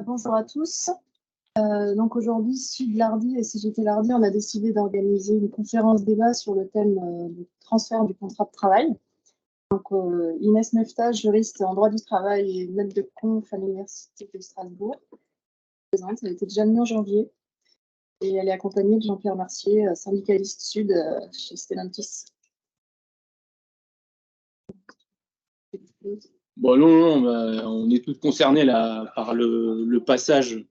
Bonjour à tous. Donc aujourd'hui, Sud Lardy et CGT Lardy, on a décidé d'organiser une conférence débat sur le thème du transfert du contrat de travail. Donc Inès Mefta, juriste en droit du travail et maître de conf à l'Université de Strasbourg, présente. Elle était déjà venue en janvier et elle est accompagnée de Jean-Pierre Mercier, syndicaliste Sud chez Stellantis. Bon, non, on est tous concernés là, par le passage,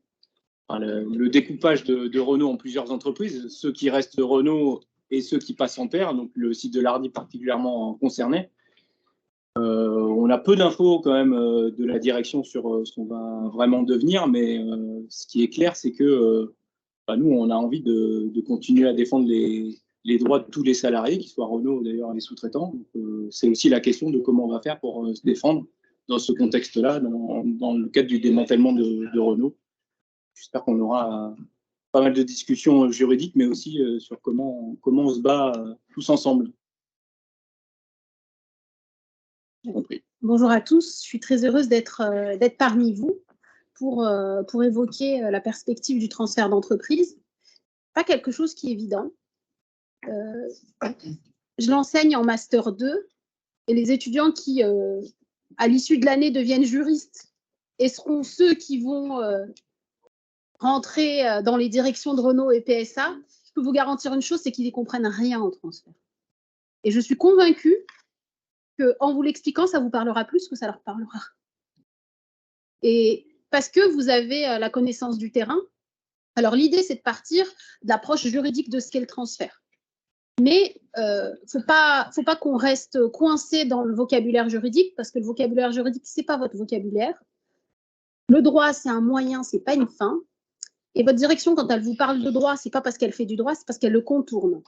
le découpage de Renault en plusieurs entreprises, ceux qui restent Renault et ceux qui passent en paire, donc le site de Lardy particulièrement concerné. On a peu d'infos quand même de la direction sur ce qu'on va vraiment devenir, mais ce qui est clair, c'est que nous, on a envie de continuer à défendre les droits de tous les salariés, qu'ils soient Renault d'ailleurs les sous-traitants. C'est aussi la question de comment on va faire pour se défendre dans ce contexte-là, dans le cadre du démantèlement de Renault. J'espère qu'on aura pas mal de discussions juridiques, mais aussi sur comment on se bat tous ensemble. J'ai compris. Bonjour à tous, je suis très heureuse d'être parmi vous pour évoquer la perspective du transfert d'entreprise. Pas quelque chose qui est évident. Je l'enseigne en Master 2 et les étudiants qui, à l'issue de l'année, deviennent juristes et seront ceux qui vont rentrer dans les directions de Renault et PSA, je peux vous garantir une chose, c'est qu'ils n'y comprennent rien au transfert. Et je suis convaincue qu'en vous l'expliquant, ça vous parlera plus que ça leur parlera. Et parce que vous avez la connaissance du terrain, alors l'idée, c'est de partir de l'approche juridique de ce qu'est le transfert. Mais faut pas qu'on reste coincé dans le vocabulaire juridique, parce que le vocabulaire juridique, c'est pas votre vocabulaire. Le droit, c'est un moyen, c'est pas une fin. Et votre direction, quand elle vous parle de droit, c'est pas parce qu'elle fait du droit, c'est parce qu'elle le contourne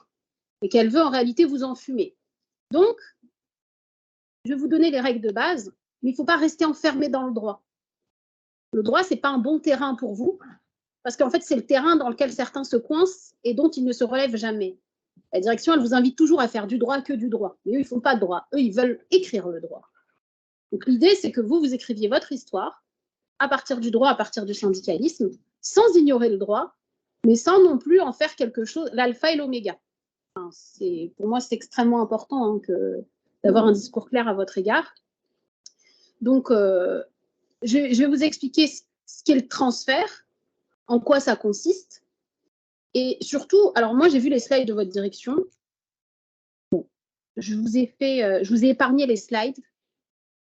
et qu'elle veut en réalité vous enfumer. Donc, je vais vous donner les règles de base, mais il ne faut pas rester enfermé dans le droit. Le droit, ce n'est pas un bon terrain pour vous, parce qu'en fait, c'est le terrain dans lequel certains se coincent et dont ils ne se relèvent jamais. La direction, elle vous invite toujours à faire du droit que du droit. Mais eux, ils ne font pas de droit. Eux, ils veulent écrire le droit. Donc, l'idée, c'est que vous écriviez votre histoire à partir du droit, à partir du syndicalisme, sans ignorer le droit, mais sans non plus en faire quelque chose, l'alpha et l'oméga. Enfin, pour moi, c'est extrêmement important d'avoir un discours clair à votre égard. Donc, je vais vous expliquer ce qu'est le transfert, en quoi ça consiste. Et surtout, alors moi, j'ai vu les slides de votre direction. Bon, je vous ai épargné les slides,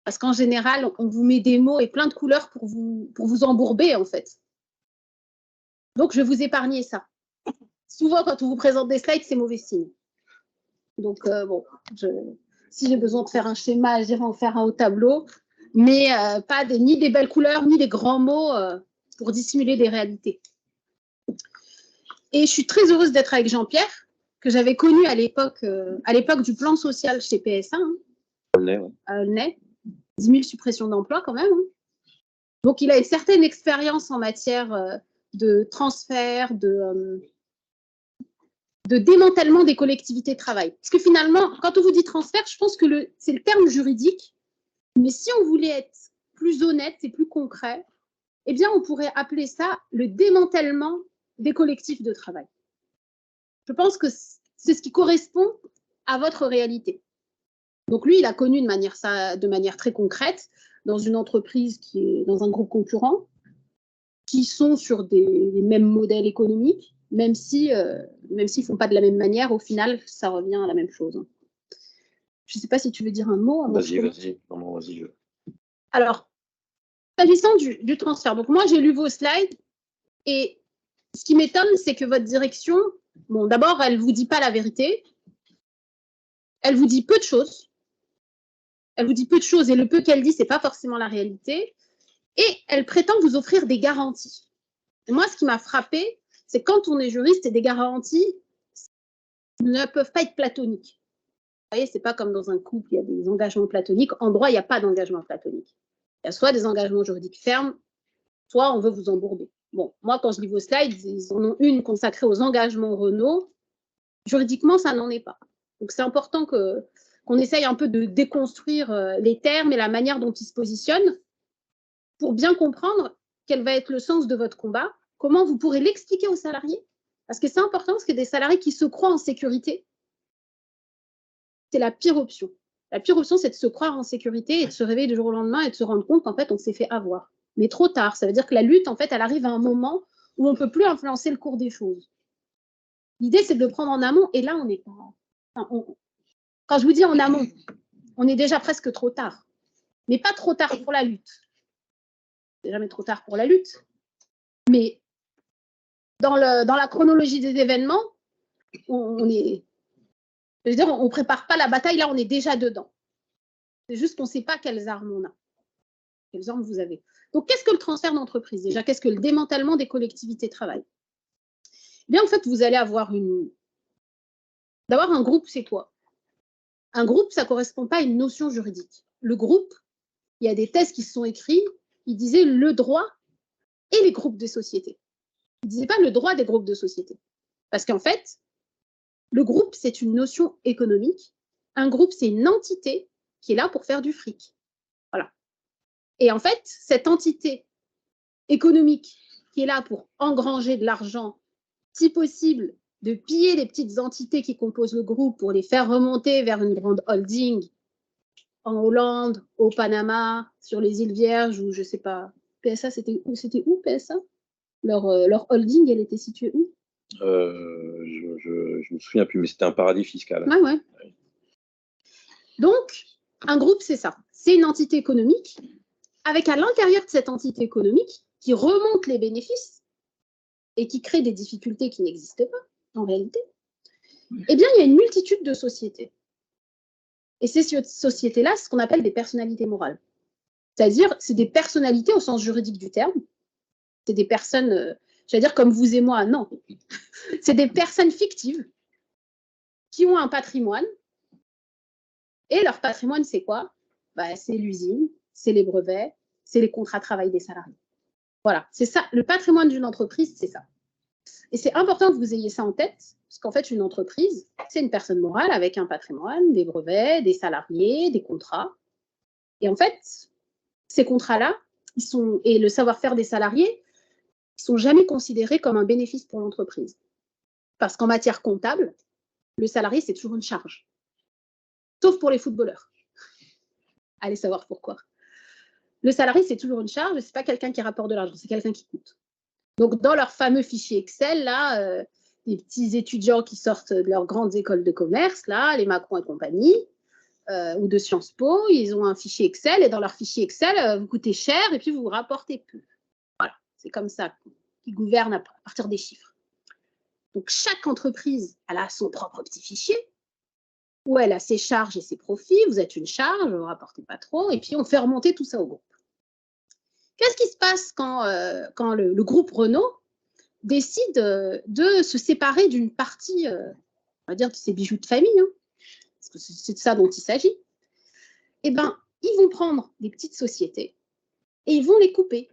parce qu'en général, on vous met des mots et plein de couleurs pour vous embourber, en fait. Donc, je vais vous épargner ça. Souvent, quand on vous présente des slides, c'est mauvais signe. Donc, bon, si j'ai besoin de faire un schéma, j'irai en faire un au tableau, mais pas ni des belles couleurs, ni des grands mots pour dissimuler des réalités. Et je suis très heureuse d'être avec Jean-Pierre, que j'avais connu à l'époque du plan social chez PSA, à Aulnay, 10 000 suppressions d'emplois quand même. Donc, il a une certaine expérience en matière de transfert, de démantèlement des collectivités de travail. Parce que finalement, quand on vous dit transfert, je pense que c'est le terme juridique, mais si on voulait être plus honnête et plus concret, eh bien, on pourrait appeler ça le démantèlement des collectifs de travail. Je pense que c'est ce qui correspond à votre réalité. Donc lui, il a connu de manière très concrète dans une entreprise qui est dans un groupe concurrent, qui sont sur les mêmes modèles économiques, même s'ils ne font pas de la même manière, au final, ça revient à la même chose. Je ne sais pas si tu veux dire un mot. Vas-y. Non, vas-y. Alors, s'agissant du transfert, donc moi, j'ai lu vos slides et ce qui m'étonne, c'est que votre direction, bon, d'abord, elle ne vous dit pas la vérité. Elle vous dit peu de choses. Elle vous dit peu de choses et le peu qu'elle dit, ce n'est pas forcément la réalité. Et elle prétend vous offrir des garanties. Et moi, ce qui m'a frappée, c'est quand on est juriste et des garanties ne peuvent pas être platoniques. Vous voyez, ce n'est pas comme dans un couple, il y a des engagements platoniques. En droit, il n'y a pas d'engagement platonique. Il y a soit des engagements juridiques fermes, soit on veut vous embourber. Bon, moi, quand je lis vos slides, ils en ont une consacrée aux engagements Renault. Juridiquement, ça n'en est pas. Donc, c'est important qu'on essaye un peu de déconstruire les termes et la manière dont ils se positionnent pour bien comprendre quel va être le sens de votre combat, comment vous pourrez l'expliquer aux salariés. Parce que c'est important, parce que des salariés qui se croient en sécurité, c'est la pire option. La pire option, c'est de se croire en sécurité et de se réveiller du jour au lendemain et de se rendre compte qu'en fait, on s'est fait avoir. Mais trop tard. Ça veut dire que la lutte, en fait, elle arrive à un moment où on ne peut plus influencer le cours des choses. L'idée, c'est de le prendre en amont. Et là, on n'est pas... Enfin, quand je vous dis en amont, on est déjà presque trop tard. Mais pas trop tard pour la lutte. C'est jamais trop tard pour la lutte. Mais dans la chronologie des événements, on est... Je veux dire, on ne prépare pas la bataille, là, on est déjà dedans. C'est juste qu'on ne sait pas quelles armes on a. Quelles armes vous avez. Donc, qu'est-ce que le transfert d'entreprise? Déjà, qu'est-ce que le démantèlement des collectivités de travail? Eh bien, en fait, vous allez avoir D'abord, un groupe, c'est quoi? Un groupe, ça ne correspond pas à une notion juridique. Le groupe, il y a des thèses qui se sont écrites, ils disaient le droit et les groupes de société. Ils ne disaient pas le droit des groupes de société. Parce qu'en fait, le groupe, c'est une notion économique. Un groupe, c'est une entité qui est là pour faire du fric. Voilà. Et en fait, cette entité économique qui est là pour engranger de l'argent, si possible, de piller les petites entités qui composent le groupe pour les faire remonter vers une grande holding en Hollande, au Panama, sur les îles Vierges, ou je ne sais pas. PSA, c'était où PSA? Leur holding, elle était située où? Je me souviens plus, mais c'était un paradis fiscal. Ouais, ouais. Donc, un groupe, c'est ça. C'est une entité économique, avec à l'intérieur de cette entité économique, qui remonte les bénéfices et qui crée des difficultés qui n'existent pas, en réalité, eh bien, il y a une multitude de sociétés. Et ces sociétés-là, c'est ce qu'on appelle des personnalités morales. C'est-à-dire, c'est des personnalités au sens juridique du terme. C'est des personnes, j'allais dire comme vous et moi, non. C'est des personnes fictives qui ont un patrimoine. Et leur patrimoine, c'est quoi? C'est l'usine, c'est les brevets, c'est les contrats de travail des salariés. Voilà, c'est ça. Le patrimoine d'une entreprise, c'est ça. Et c'est important que vous ayez ça en tête, parce qu'en fait, une entreprise, c'est une personne morale avec un patrimoine, des brevets, des salariés, des contrats. Et en fait, ces contrats-là, et le savoir-faire des salariés, ils ne sont jamais considérés comme un bénéfice pour l'entreprise. Parce qu'en matière comptable, le salarié, c'est toujours une charge. Sauf pour les footballeurs. Allez savoir pourquoi. Le salarié, c'est toujours une charge, ce n'est pas quelqu'un qui rapporte de l'argent, c'est quelqu'un qui coûte. Donc, dans leur fameux fichier Excel, là, les petits étudiants qui sortent de leurs grandes écoles de commerce, là, les Macron et compagnie, ou de Sciences Po, ils ont un fichier Excel, et dans leur fichier Excel, vous coûtez cher, et puis vous rapportez peu. Voilà, c'est comme ça qu'ils gouvernent à partir des chiffres. Donc, chaque entreprise, elle a son propre petit fichier, où elle a ses charges et ses profits. Vous êtes une charge, vous ne rapportez pas trop, et puis on fait remonter tout ça au groupe. Qu'est-ce qui se passe quand le groupe Renault décide de se séparer d'une partie, on va dire, de ses bijoux de famille, hein, parce que c'est de ça dont il s'agit? Eh bien, ils vont prendre des petites sociétés et ils vont les couper.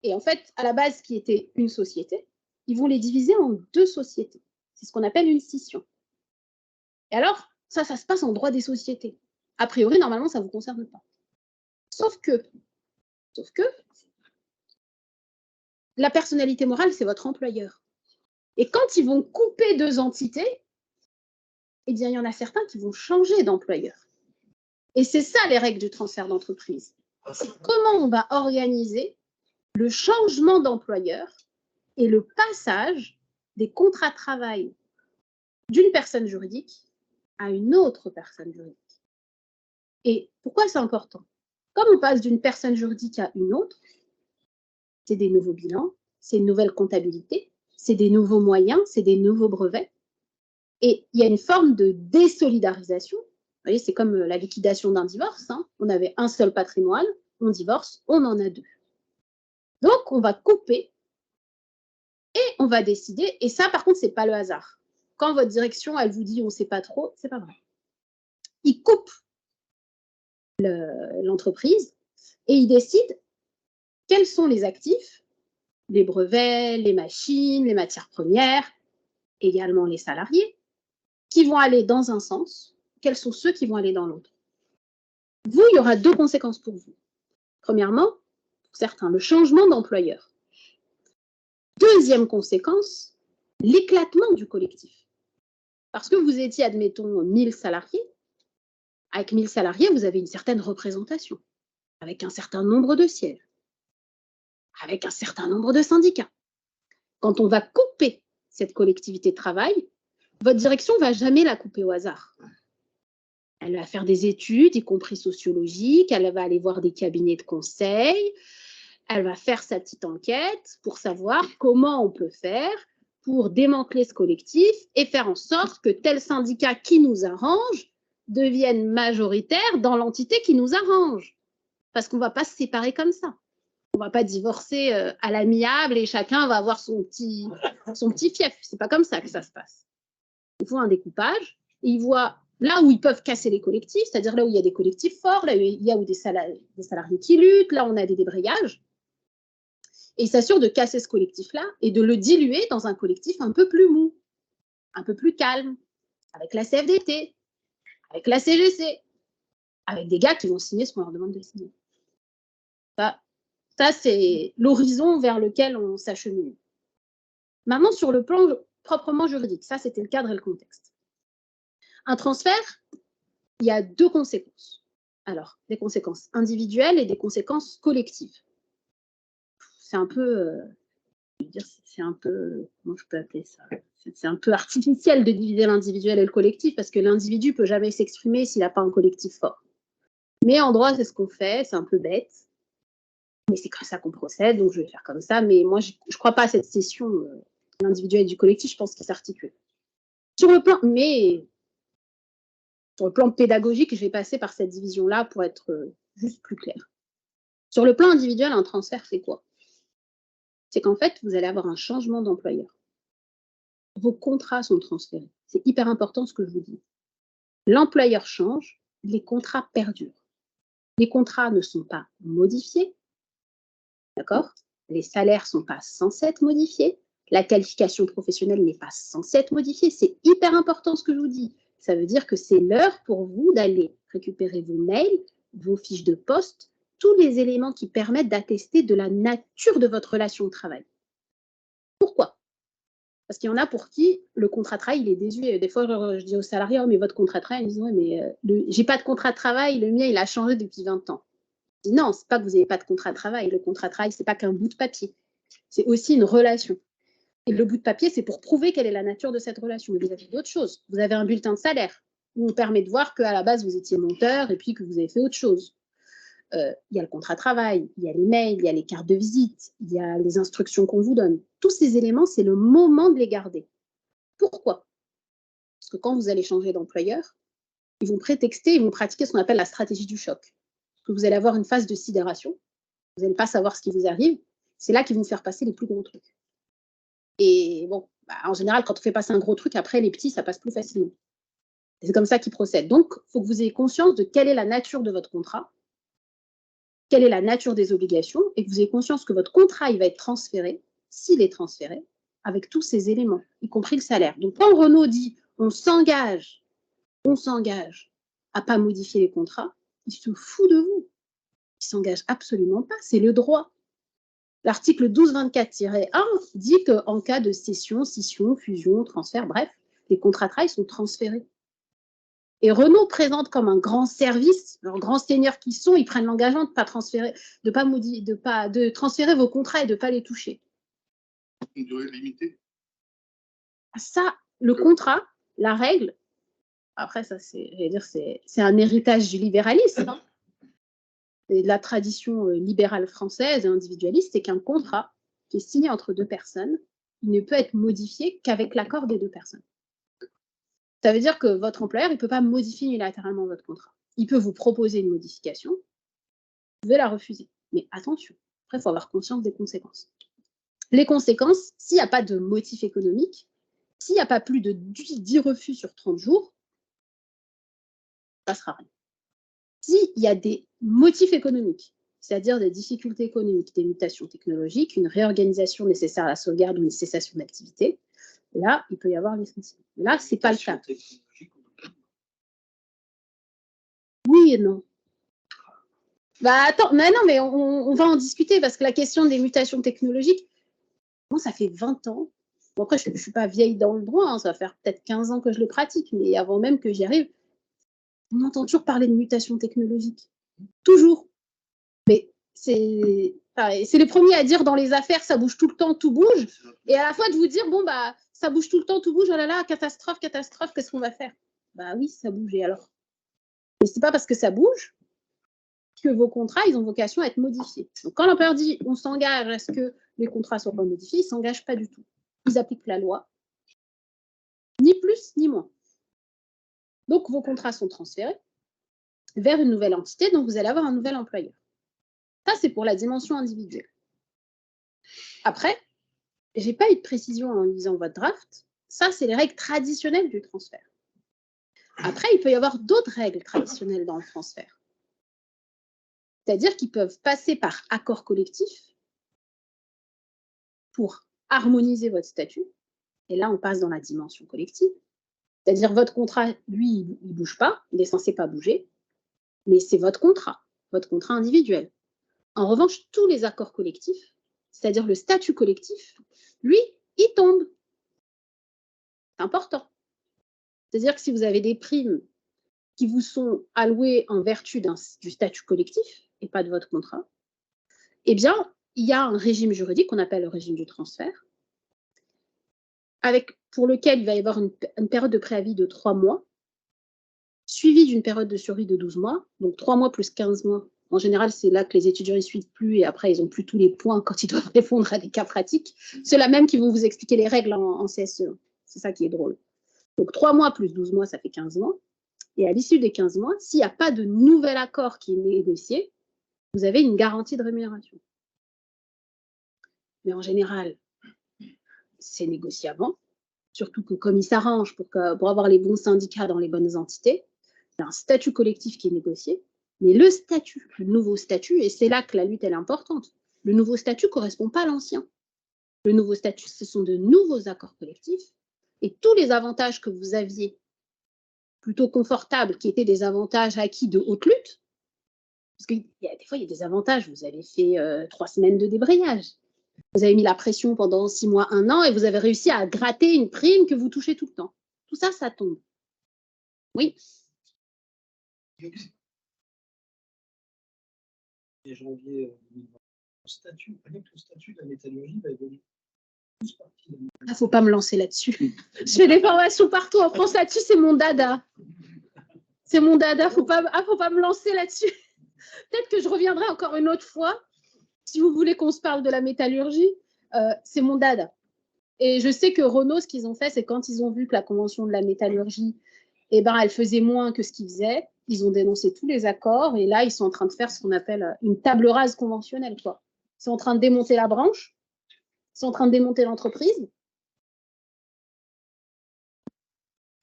Et en fait, à la base, qui était une société, ils vont les diviser en deux sociétés. C'est ce qu'on appelle une scission. Et alors, ça se passe en droit des sociétés. A priori, normalement, ça ne vous concerne pas. Sauf que la personnalité morale, c'est votre employeur. Et quand ils vont couper deux entités, eh bien, il y en a certains qui vont changer d'employeur. Et c'est ça les règles du transfert d'entreprise. C'est comment on va organiser le changement d'employeur et le passage des contrats de travail d'une personne juridique à une autre personne juridique. Et pourquoi c'est important? Comme on passe d'une personne juridique à une autre, c'est des nouveaux bilans, c'est une nouvelle comptabilité, c'est des nouveaux moyens, c'est des nouveaux brevets. Et il y a une forme de désolidarisation. Vous voyez, c'est comme la liquidation d'un divorce, hein. On avait un seul patrimoine, on divorce, on en a deux. Donc, on va couper et on va décider. Et ça, par contre, ce n'est pas le hasard. Quand votre direction, elle vous dit on ne sait pas trop, ce n'est pas vrai. Ils coupent l'entreprise et ils décident quels sont les actifs, les brevets, les machines, les matières premières, également les salariés, qui vont aller dans un sens, quels sont ceux qui vont aller dans l'autre. Vous, il y aura deux conséquences pour vous. Premièrement, certains, le changement d'employeur. Deuxième conséquence, l'éclatement du collectif. Parce que vous étiez, admettons, 1000 salariés. Avec 1000 salariés, vous avez une certaine représentation, avec un certain nombre de sièges, avec un certain nombre de syndicats. Quand on va couper cette collectivité de travail, votre direction ne va jamais la couper au hasard. Elle va faire des études, y compris sociologiques, elle va aller voir des cabinets de conseil, elle va faire sa petite enquête pour savoir comment on peut faire pour démanteler ce collectif et faire en sorte que tel syndicat qui nous arrange devienne majoritaire dans l'entité qui nous arrange. Parce qu'on ne va pas se séparer comme ça. On ne va pas divorcer à l'amiable et chacun va avoir son petit fief. Ce n'est pas comme ça que ça se passe. Il faut un découpage. Et ils voient là où ils peuvent casser les collectifs, c'est-à-dire là où il y a des collectifs forts, là où il y a des salariés qui luttent, là où on a des débrayages. Et ils s'assurent de casser ce collectif-là et de le diluer dans un collectif un peu plus mou, un peu plus calme, avec la CFDT, avec la CGC, avec des gars qui vont signer ce qu'on leur demande de signer. Ça c'est l'horizon vers lequel on s'achemine. Maintenant, sur le plan proprement juridique, ça, c'était le cadre et le contexte. Un transfert, il y a deux conséquences. Alors, des conséquences individuelles et des conséquences collectives. C'est un peu, comment je peux appeler ça? C'est un peu artificiel de diviser l'individuel et le collectif parce que l'individu ne peut jamais s'exprimer s'il n'a pas un collectif fort. Mais en droit, c'est ce qu'on fait, c'est un peu bête. Mais c'est comme ça qu'on procède, donc je vais faire comme ça. Mais moi, je ne crois pas à cette scission de l'individuel et du collectif, je pense qu'ils s'articulent. Sur le plan pédagogique, je vais passer par cette division-là pour être juste plus clair. Sur le plan individuel, un transfert, c'est quoi? C'est qu'en fait, vous allez avoir un changement d'employeur. Vos contrats sont transférés. C'est hyper important ce que je vous dis. L'employeur change, les contrats perdurent. Les contrats ne sont pas modifiés, d'accord? Les salaires ne sont pas censés être modifiés. La qualification professionnelle n'est pas censée être modifiée. C'est hyper important ce que je vous dis. Ça veut dire que c'est l'heure pour vous d'aller récupérer vos mails, vos fiches de poste, tous les éléments qui permettent d'attester de la nature de votre relation de travail. Pourquoi? Parce qu'il y en a pour qui le contrat de travail, il est désuet. Des fois, je dis aux salariés, oh, mais votre contrat de travail, ils disent, ouais, mais j'ai pas de contrat de travail, le mien, il a changé depuis 20 ans. Je dis, non, c'est pas que vous n'avez pas de contrat de travail. Le contrat de travail, c'est pas qu'un bout de papier. C'est aussi une relation. Et le bout de papier, c'est pour prouver quelle est la nature de cette relation. Mais vous avez d'autres choses. Vous avez un bulletin de salaire où on permet de voir qu'à la base, vous étiez monteur et puis que vous avez fait autre chose. Il y a le contrat de travail, il y a les mails, il y a les cartes de visite, il y a les instructions qu'on vous donne. Tous ces éléments, c'est le moment de les garder. Pourquoi? Parce que quand vous allez changer d'employeur, ils vont prétexter, ils vont pratiquer ce qu'on appelle la stratégie du choc. Parce que vous allez avoir une phase de sidération, vous n'allez pas savoir ce qui vous arrive, c'est là qu'ils vont faire passer les plus gros trucs. Et bon, en général, quand on fait passer un gros truc, après, les petits, ça passe plus facilement. C'est comme ça qu'ils procèdent. Donc, il faut que vous ayez conscience de quelle est la nature de votre contrat, quelle est la nature des obligations, et que vous ayez conscience que votre contrat, il va être transféré, s'il est transféré, avec tous ces éléments, y compris le salaire. Donc, quand Renaud dit on s'engage à ne pas modifier les contrats, il se fout de vous. Il ne s'engage absolument pas, c'est le droit. L'article 1224-1 dit qu'en cas de cession, scission, fusion, transfert, bref, les contrats de travail sont transférés. Et Renaud présente comme un grand service, leurs grands seigneurs qui sont, ils prennent l'engagement de pas transférer, de transférer vos contrats et de ne pas les toucher. Une durée limitée. Ça, le contrat, la règle, après ça, c'est un héritage du libéralisme, hein, et de la tradition libérale française et individualiste, c'est qu'un contrat qui est signé entre deux personnes, il ne peut être modifié qu'avec l'accord des deux personnes. Ça veut dire que votre employeur, il ne peut pas modifier unilatéralement votre contrat. Il peut vous proposer une modification, vous pouvez la refuser. Mais attention, après, il faut avoir conscience des conséquences. Les conséquences, s'il n'y a pas de motif économique, s'il n'y a pas plus de 10 refus sur 30 jours, ça ne sera rien. S'il y a des motifs économiques, c'est-à-dire des difficultés économiques, des mutations technologiques, une réorganisation nécessaire à la sauvegarde ou une cessation d'activité, là, il peut y avoir licenciement. Là, ce n'est pas le cas. Oui et non. Bah attends, mais non, mais on va en discuter parce que la question des mutations technologiques, moi, ça fait 20 ans. Bon, après, je ne suis pas vieille dans le droit, hein, ça va faire peut-être 15 ans que je le pratique, mais avant même que j'y arrive, on entend toujours parler de mutations technologiques. Toujours. Mais c'est les premiers à dire dans les affaires, ça bouge tout le temps, tout bouge. Et à la fois de vous dire, bon, bah, ça bouge tout le temps, tout bouge, oh là là, catastrophe, catastrophe, qu'est-ce qu'on va faire? Bah oui, ça bouge, et alors? Mais c'est pas parce que ça bouge que vos contrats, ils ont vocation à être modifiés. Donc, quand l'employeur dit, on s'engage à ce que les contrats soient pas modifiés, ils ne s'engagent pas du tout. Ils appliquent la loi, ni plus, ni moins. Donc, vos contrats sont transférés vers une nouvelle entité, donc vous allez avoir un nouvel employeur. Ça, c'est pour la dimension individuelle. Après, je n'ai pas eu de précision en lisant votre draft. Ça, c'est les règles traditionnelles du transfert. Après, il peut y avoir d'autres règles traditionnelles dans le transfert. C'est-à-dire qu'ils peuvent passer par accord collectif pour harmoniser votre statut. Et là, on passe dans la dimension collective. C'est-à-dire votre contrat, lui, il ne bouge pas, il n'est censé pas bouger, mais c'est votre contrat individuel. En revanche, tous les accords collectifs, c'est-à-dire le statut collectif, lui, il tombe. C'est important. C'est-à-dire que si vous avez des primes qui vous sont allouées en vertu du statut collectif et pas de votre contrat, eh bien, il y a un régime juridique qu'on appelle le régime du transfert, pour lequel il va y avoir une période de préavis de 3 mois, suivie d'une période de survie de 12 mois, donc 3 mois plus 15 mois. En général, c'est là que les étudiants ne suivent plus et après, ils n'ont plus tous les points quand ils doivent répondre à des cas pratiques. Ceux-là même qui vont vous expliquer les règles en CSE. C'est ça qui est drôle. Donc 3 mois plus 12 mois, ça fait 15 mois. Et à l'issue des 15 mois, s'il n'y a pas de nouvel accord qui est négocié, vous avez une garantie de rémunération. Mais en général, c'est négocié avant, surtout que comme ils s'arrangent pour avoir les bons syndicats dans les bonnes entités, il y a un statut collectif qui est négocié, mais le nouveau statut, et c'est là que la lutte elle est importante, le nouveau statut ne correspond pas à l'ancien. Le nouveau statut, ce sont de nouveaux accords collectifs, et tous les avantages que vous aviez plutôt confortables, qui étaient des avantages acquis de haute lutte, parce que des fois, il y a des avantages, vous avez fait 3 semaines de débrayage, vous avez mis la pression pendant 6 mois, 1 an, et vous avez réussi à gratter une prime que vous touchez tout le temps. Tout ça, ça tombe. Oui. Et janvier 2020, le statut de la métallurgie va évoluer. Il ne faut pas me lancer là-dessus. Je fais des formations partout en France là-dessus, c'est mon dada. C'est mon dada, faut pas me lancer là-dessus. Peut-être que je reviendrai encore une autre fois, si vous voulez qu'on se parle de la métallurgie. C'est mon dada. Et je sais que Renault, ce qu'ils ont fait, c'est quand ils ont vu que la convention de la métallurgie, elle faisait moins que ce qu'ils faisaient, ils ont dénoncé tous les accords et là, ils sont en train de faire ce qu'on appelle une table rase conventionnelle, quoi. Ils sont en train de démonter la branche, ils sont en train de démonter l'entreprise.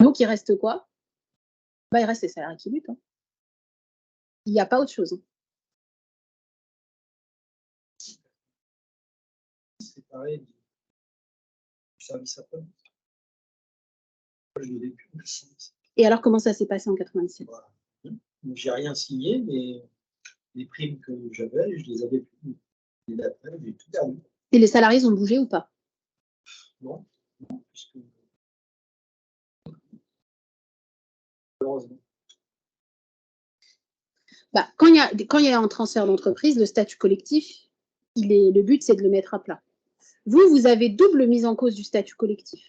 Donc, il reste quoi? Il reste les salariés qui luttent. Hein. Il n'y a pas autre chose. Hein. C'est pareil du service après. Je l'ai vécu. Et alors, comment ça s'est passé en 97? Voilà. J'ai rien signé, mais les primes que j'avais, je les avais plus. Et d'après, j'ai tout perdu. Et les salariés ont bougé ou pas? Non, puisque malheureusement. Quand il y a un transfert d'entreprise, le statut collectif, le but, c'est de le mettre à plat. Vous avez double mise en cause du statut collectif.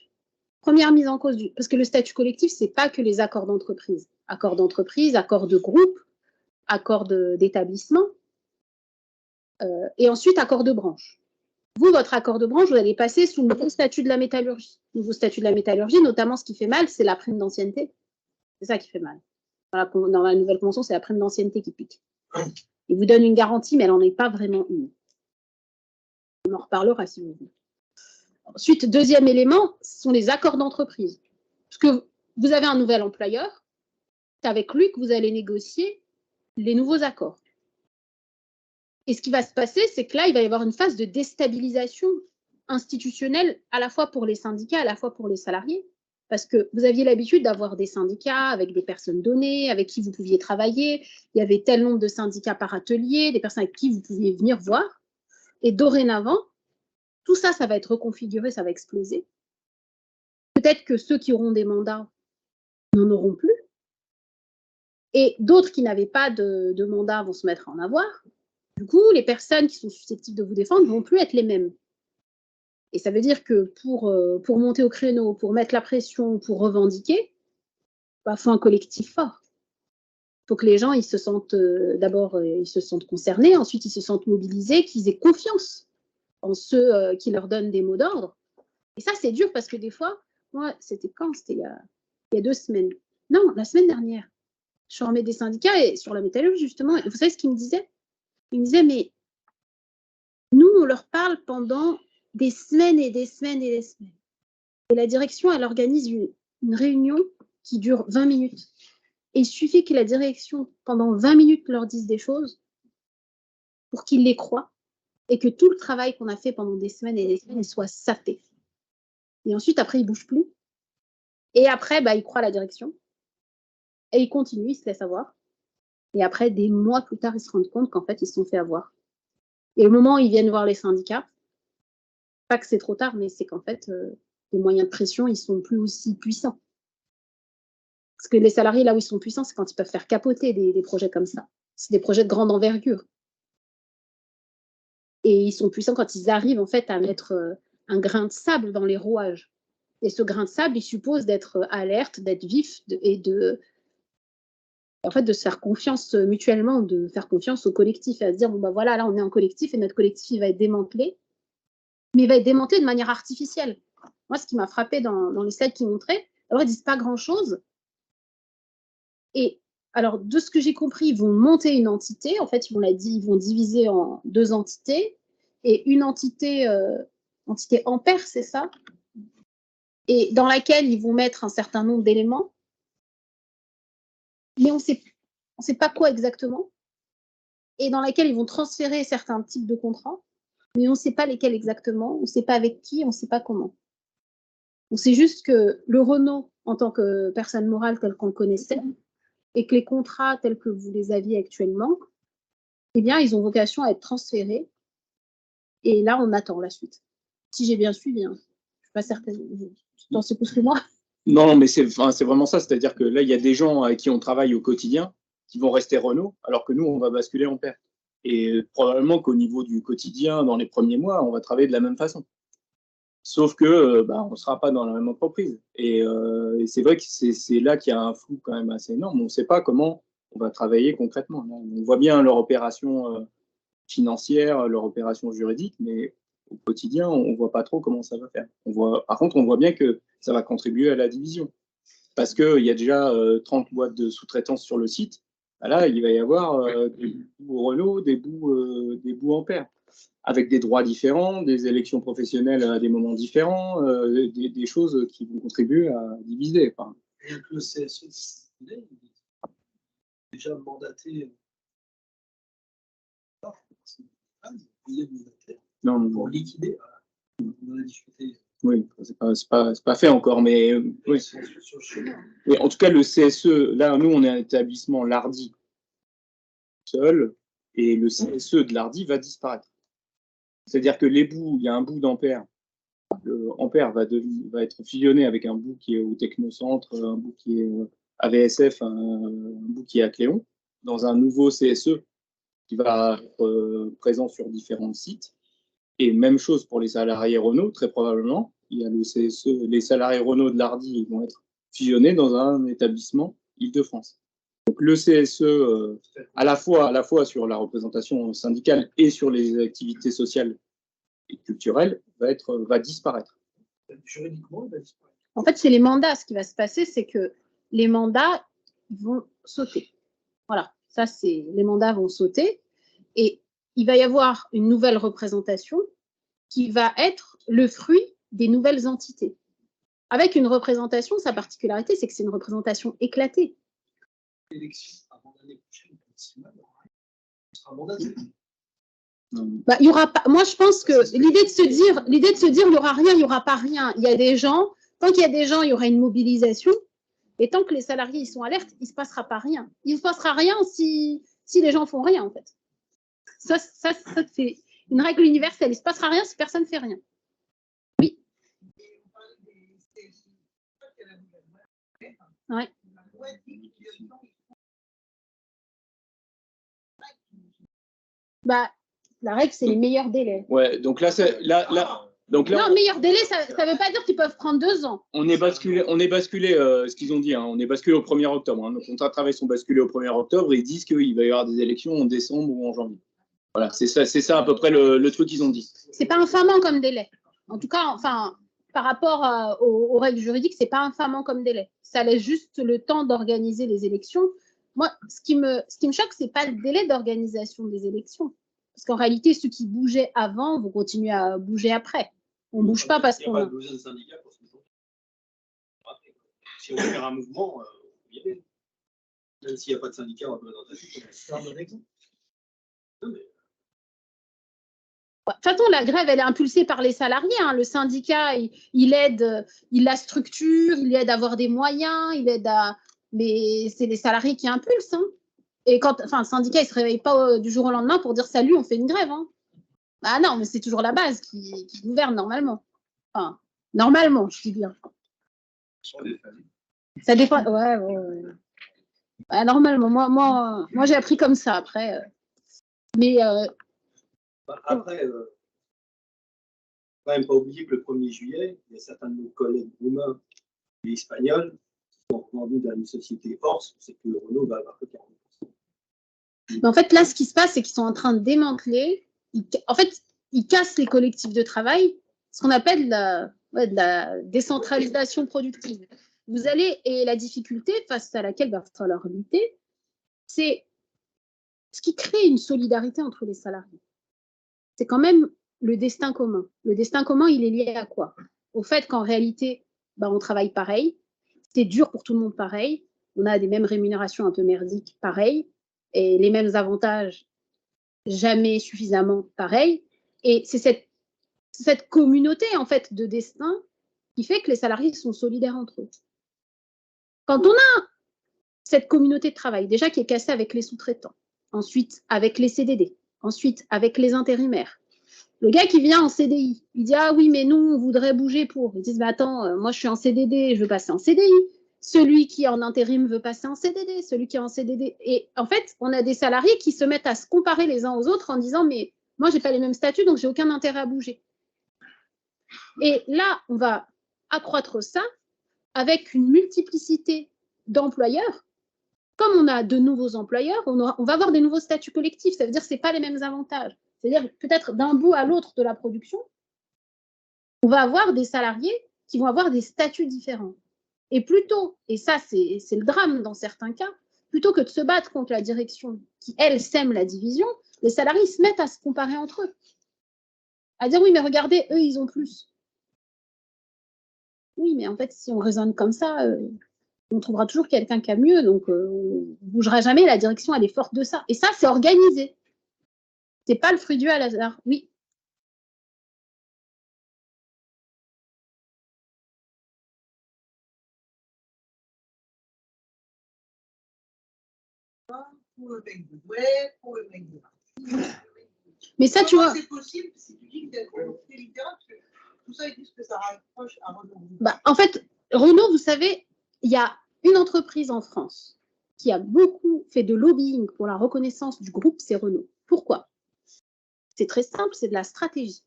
Première mise en cause, parce que le statut collectif, ce n'est pas que les accords d'entreprise. Accords d'entreprise, accords de groupe, accords d'établissement, et ensuite accords de branche. Vous, votre accord de branche, vous allez passer sous le nouveau statut de la métallurgie. Le nouveau statut de la métallurgie, notamment, ce qui fait mal, c'est la prime d'ancienneté. C'est ça qui fait mal. Dans la nouvelle convention, c'est la prime d'ancienneté qui pique. Il vous donne une garantie, mais elle n'en est pas vraiment une. On en reparlera si vous voulez. Ensuite, deuxième élément, ce sont les accords d'entreprise. Parce que vous avez un nouvel employeur, c'est avec lui que vous allez négocier les nouveaux accords. Et ce qui va se passer, c'est que là, il va y avoir une phase de déstabilisation institutionnelle, à la fois pour les syndicats, à la fois pour les salariés. Parce que vous aviez l'habitude d'avoir des syndicats avec des personnes données, avec qui vous pouviez travailler. Il y avait tel nombre de syndicats par atelier, des personnes avec qui vous pouviez venir voir. Et dorénavant, tout ça, ça va être reconfiguré, ça va exploser. Peut-être que ceux qui auront des mandats n'en auront plus. Et d'autres qui n'avaient pas de mandat vont se mettre à en avoir. Du coup, les personnes qui sont susceptibles de vous défendre ne vont plus être les mêmes. Et ça veut dire que pour monter au créneau, pour mettre la pression, pour revendiquer, il faut un collectif fort. Il faut que les gens ils se sentent d'abord ils se sentent concernés, ensuite ils se sentent mobilisés, qu'ils aient confiance en ceux qui leur donnent des mots d'ordre. Et ça, c'est dur parce que des fois, moi, c'était quand? C'était il y a 2 semaines. Non, la semaine dernière. Je suis formée des syndicats et sur la métallurgie, justement. Et vous savez ce qu'ils me disaient? Ils me disaient, mais nous, on leur parle pendant des semaines et des semaines et des semaines. Et la direction, elle organise une réunion qui dure 20 minutes. Et il suffit que la direction, pendant 20 minutes, leur dise des choses pour qu'ils les croient et que tout le travail qu'on a fait pendant des semaines et des semaines soit sapé. Et ensuite, après, ils ne bougent plus. Et après, ils croient à la direction. Et ils continuent, ils se laissent avoir. Et après, des mois plus tard, ils se rendent compte qu'en fait, ils se sont fait avoir. Et au moment où ils viennent voir les syndicats, pas que c'est trop tard, mais c'est qu'en fait, les moyens de pression, ils sont plus aussi puissants. Parce que les salariés, là où ils sont puissants, c'est quand ils peuvent faire capoter des projets comme ça. C'est des projets de grande envergure. Et ils sont puissants quand ils arrivent en fait à mettre un grain de sable dans les rouages. Et ce grain de sable, il suppose d'être alerte, d'être vif et de se faire confiance mutuellement, de faire confiance au collectif et à se dire, bon, voilà, là, on est en collectif et notre collectif, il va être démantelé. Mais il va être démantelé de manière artificielle. Moi, ce qui m'a frappé dans les slides qu'ils montraient, alors ils disent pas grand-chose. Et alors, de ce que j'ai compris, ils vont monter une entité. En fait, ils vont diviser en 2 entités. Et une entité ampère, c'est ça, et dans laquelle ils vont mettre un certain nombre d'éléments. Mais on ne sait pas quoi exactement. Et dans laquelle ils vont transférer certains types de contrats. Mais on ne sait pas lesquels exactement. On ne sait pas avec qui, on ne sait pas comment. On sait juste que le Renault, en tant que personne morale telle qu'on le connaissait, et que les contrats tels que vous les aviez actuellement, eh bien, ils ont vocation à être transférés. Et là, on attend la suite. Si j'ai bien suivi, hein. Je ne suis pas certaine. Tu en sais plus que moi. Non, mais c'est vraiment ça. C'est-à-dire que là, il y a des gens avec qui on travaille au quotidien qui vont rester Renault, alors que nous, on va basculer en perte. Et probablement qu'au niveau du quotidien, dans les premiers mois, on va travailler de la même façon. Sauf que on ne sera pas dans la même entreprise. Et c'est vrai que c'est là qu'il y a un flou quand même assez énorme. On ne sait pas comment on va travailler concrètement. On voit bien leur opération financière, leur opération juridique, mais au quotidien, on ne voit pas trop comment ça va faire. Par contre, on voit bien que ça va contribuer à la division. Parce qu'il y a déjà 30 boîtes de sous-traitance sur le site. Là, il va y avoir des bouts Renault, des bouts Ampère, avec des droits différents, des élections professionnelles à des moments différents, des choses qui vont contribuer à diviser. Enfin. Et que le CSE, il est déjà mandaté. Non, pour liquider. On en a discuté. Oui, c'est pas fait encore, mais oui. Oui, en tout cas, le CSE, là, nous, on est un établissement Lardy seul, et le CSE de Lardy va disparaître. C'est-à-dire que les bouts, il y a un bout d'Ampère. Le Ampère va être fusionné avec un bout qui est au Technocentre, un bout qui est à VSF, un bout qui est à Cléon, dans un nouveau CSE qui va être présent sur différents sites. Et même chose pour les salariés Renault, très probablement. Il y a le CSE, les salariés Renault de Lardy vont être fusionnés dans un établissement Île-de-France. Donc le CSE, à la fois sur la représentation syndicale et sur les activités sociales et culturelles, va disparaître. Juridiquement, il va disparaître. En fait, c'est les mandats. Ce qui va se passer, c'est que les mandats vont sauter. Voilà, ça, les mandats vont sauter. Et il va y avoir une nouvelle représentation qui va être le fruit des nouvelles entités. Avec une représentation, sa particularité, c'est que c'est une représentation éclatée. L'élection avant l'année prochaine, sera mandaté. Il y aura pas, moi, je pense que l'idée de se dire, il n'y aura rien, il n'y aura pas rien. Il y a des gens Tant qu'il y a des gens, il y aura une mobilisation. Et tant que les salariés ils sont alertes, il ne se passera pas rien. Il ne se passera rien si les gens font rien, en fait. Ça c'est une règle universelle. Il ne se passera rien si personne ne fait rien. Oui. Ouais. Bah, la règle, c'est les meilleurs délais. Ouais, donc là, donc là, non, meilleur délai, ça ne veut pas dire qu'ils peuvent prendre 2 ans. On est basculé ce qu'ils ont dit, hein, on est basculé au 1er octobre. Hein, nos contrats de travail sont basculés au 1er octobre et ils disent qu'il va y avoir des élections en décembre ou en janvier. Voilà, c'est ça à peu près le truc qu'ils ont dit. C'est pas infamant comme délai. En tout cas, enfin, par rapport aux règles juridiques, c'est pas infamant comme délai. Ça laisse juste le temps d'organiser les élections. Moi, ce qui me choque, c'est pas le délai d'organisation des élections. Parce qu'en réalité, ceux qui bougeaient avant vont continuer à bouger après. On ne bouge pas parce qu'on... Il n'y a pas besoin de syndicat pour ce jour. Si on veut faire un mouvement, même s'il n'y a pas de syndicat représentatif, c'est un bon exemple. De toute façon, la grève, elle est impulsée par les salariés. Hein. Le syndicat, il aide, il la structure, il aide à avoir des moyens, il aide à... Mais c'est les salariés qui impulsent. Hein. Et quand, enfin, le syndicat, il ne se réveille pas du jour au lendemain pour dire salut, on fait une grève. Hein. Ah non, mais c'est toujours la base qui gouverne normalement. Enfin, normalement, je dis bien. Ça dépend. Ouais. Normalement, moi j'ai appris comme ça après. Mais après, quand même pas oublier que le 1er juillet, il y a certains de nos collègues roumains et espagnols qui sont vendus dans une société Horse, c'est que le Renault va avoir que 40%. Mais en fait, là, ce qui se passe, c'est qu'ils sont en train de démanteler. En fait, ils cassent les collectifs de travail, ce qu'on appelle de la décentralisation productive. Vous allez, et la difficulté face à laquelle il va falloir lutter, c'est ce qui crée une solidarité entre les salariés. C'est quand même le destin commun. Le destin commun, il est lié à quoi? Au fait qu'en réalité, on travaille pareil, c'est dur pour tout le monde pareil, on a des mêmes rémunérations un peu merdiques pareil, et les mêmes avantages jamais suffisamment pareil. Et c'est cette communauté en fait de destin qui fait que les salariés sont solidaires entre eux. Quand on a cette communauté de travail, déjà qui est cassée avec les sous-traitants, ensuite avec les CDD, ensuite avec les intérimaires, le gars qui vient en CDI, il dit « Ah oui, mais nous, on voudrait bouger pour. » Ils disent « Attends, moi, je suis en CDD, je veux passer en CDI. » Celui qui est en intérim veut passer en CDD, celui qui est en CDD. Et en fait, on a des salariés qui se mettent à se comparer les uns aux autres en disant « Mais moi, je n'ai pas les mêmes statuts, donc je n'ai aucun intérêt à bouger. » Et là, on va accroître ça avec une multiplicité d'employeurs. Comme on a de nouveaux employeurs, on va avoir des nouveaux statuts collectifs. Ça veut dire que ce n'est pas les mêmes avantages. C'est-à-dire peut-être d'un bout à l'autre de la production, on va avoir des salariés qui vont avoir des statuts différents. Et plutôt, et ça c'est le drame dans certains cas, plutôt que de se battre contre la direction qui, elle, sème la division, les salariés se mettent à se comparer entre eux. À dire oui, mais regardez, eux, ils ont plus. Oui, mais en fait, si on raisonne comme ça, on trouvera toujours quelqu'un qui a mieux, donc on ne bougera jamais, la direction, elle est forte de ça. Et ça, c'est organisé. C'est pas le fruit du hasard. Oui. Pour le mec de Douai, pour le mec de Marseille. Mais ça, tu vois. C'est possible si tu dis que c'est littéral, parce que tout ça, ils disent que ça rapproche à Renault. En fait, Renault, vous savez, il y a une entreprise en France qui a beaucoup fait de lobbying pour la reconnaissance du groupe, c'est Renault. Pourquoi? C'est très simple, c'est de la stratégie.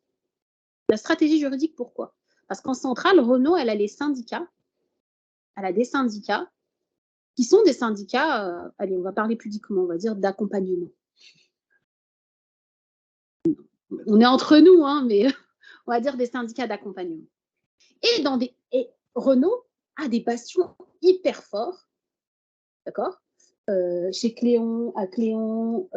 La stratégie juridique, pourquoi? Parce qu'en centrale, Renault, elle a les syndicats, elle a des syndicats qui sont des syndicats, allez, on va parler pudiquement, on va dire d'accompagnement. On est entre nous, hein, mais on va dire des syndicats d'accompagnement. Et Renault a des bastions hyper forts, d'accord? Chez Cléon, à Cléon.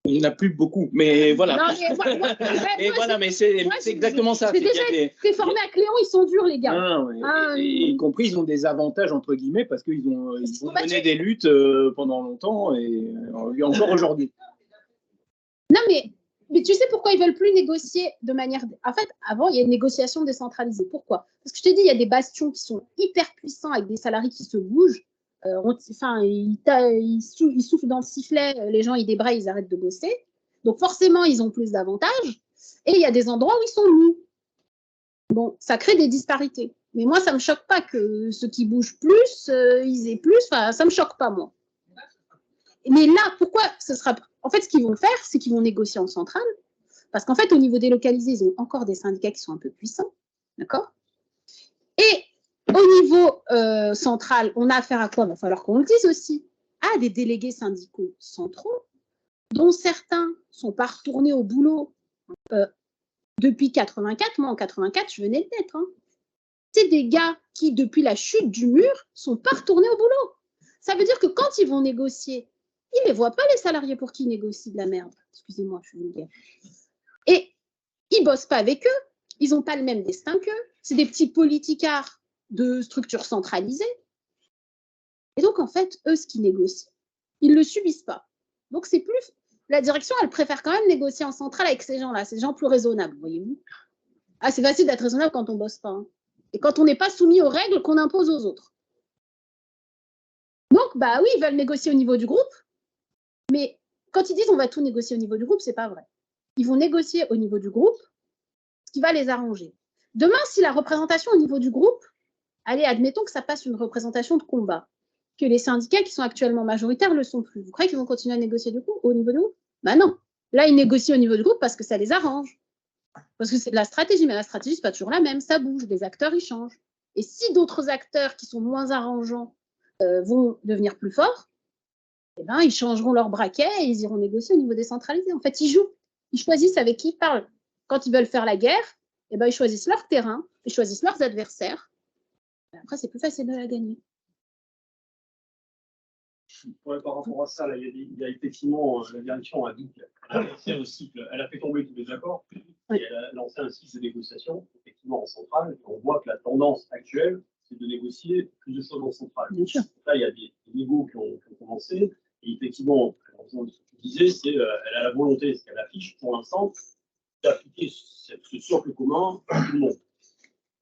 Il n'y en a plus beaucoup, mais voilà. Non, mais c'est exactement ça. J'ai déjà été formé à Cléon, ils sont durs, les gars. Y compris, ils ont des avantages, entre guillemets, parce qu'ils ont mené des luttes pendant longtemps et encore aujourd'hui. Non, mais Mais tu sais pourquoi ils ne veulent plus négocier de manière... En fait, avant, il y a une négociation décentralisée. Pourquoi? Parce que je te dis, il y a des bastions qui sont hyper puissants avec des salariés qui se bougent. Ils soufflent dans le sifflet, les gens, ils débrayent, ils arrêtent de bosser. Donc forcément, ils ont plus d'avantages. Et il y a des endroits où ils sont mous. Bon, ça crée des disparités. Mais moi, ça ne me choque pas que ceux qui bougent plus, ils aient plus. Enfin, ça ne me choque pas, moi. Mais là, pourquoi ce sera... En fait, ce qu'ils vont faire, c'est qu'ils vont négocier en centrale. Parce qu'en fait, au niveau délocalisé, ils ont encore des syndicats qui sont un peu puissants. D'accord? Et au niveau central, on a affaire à quoi? Il va falloir qu'on le dise aussi. À des délégués syndicaux centraux, dont certains ne sont pas retournés au boulot depuis 84. Moi, en 84, je venais de naître. Hein. C'est des gars qui, depuis la chute du mur, ne sont pas retournés au boulot. Ça veut dire que quand ils vont négocier, ils ne les voient pas, les salariés pour qui ils négocient de la merde. Excusez-moi, je suis vulgaire. Et ils ne bossent pas avec eux. Ils n'ont pas le même destin qu'eux. C'est des petits politicards de structures centralisées. Et donc, en fait, eux, ce qu'ils négocient, ils ne le subissent pas. Donc, c'est plus... La direction, elle préfère quand même négocier en centrale avec ces gens-là, ces gens plus raisonnables, voyez-vous. Ah, c'est facile d'être raisonnable quand on ne bosse pas. Hein. Et quand on n'est pas soumis aux règles qu'on impose aux autres. Donc, bah oui, ils veulent négocier au niveau du groupe, mais quand ils disent on va tout négocier au niveau du groupe, c'est pas vrai. Ils vont négocier au niveau du groupe ce qui va les arranger. Demain, si la représentation au niveau du groupe, allez, admettons que ça passe une représentation de combat, que les syndicats qui sont actuellement majoritaires ne le sont plus. Vous croyez qu'ils vont continuer à négocier au niveau du groupe? Ben non. Là, ils négocient au niveau du groupe parce que ça les arrange. Parce que c'est de la stratégie, mais la stratégie, ce n'est pas toujours la même. Ça bouge, les acteurs, ils changent. Et si d'autres acteurs qui sont moins arrangeants vont devenir plus forts, eh ben, ils changeront leur braquet et ils iront négocier au niveau décentralisé. En fait, ils jouent. Ils choisissent avec qui ils parlent. Quand ils veulent faire la guerre, eh ben, ils choisissent leur terrain, ils choisissent leurs adversaires. Et après, c'est plus facile de la gagner. Ouais, par rapport à ça, là, il y a effectivement la direction a dit qu'elle a lancé un cycle, elle a fait tomber tous les accords, et elle a lancé un cycle de négociation, effectivement en centrale. On voit que la tendance actuelle, c'est de négocier plus de choses en centrale. Bien sûr. Là, il y a des négos qui ont commencé, et effectivement, ce que tu disais, c'est elle a la volonté, ce qu'elle affiche pour l'instant, d'appliquer ce socle commun à tout le monde.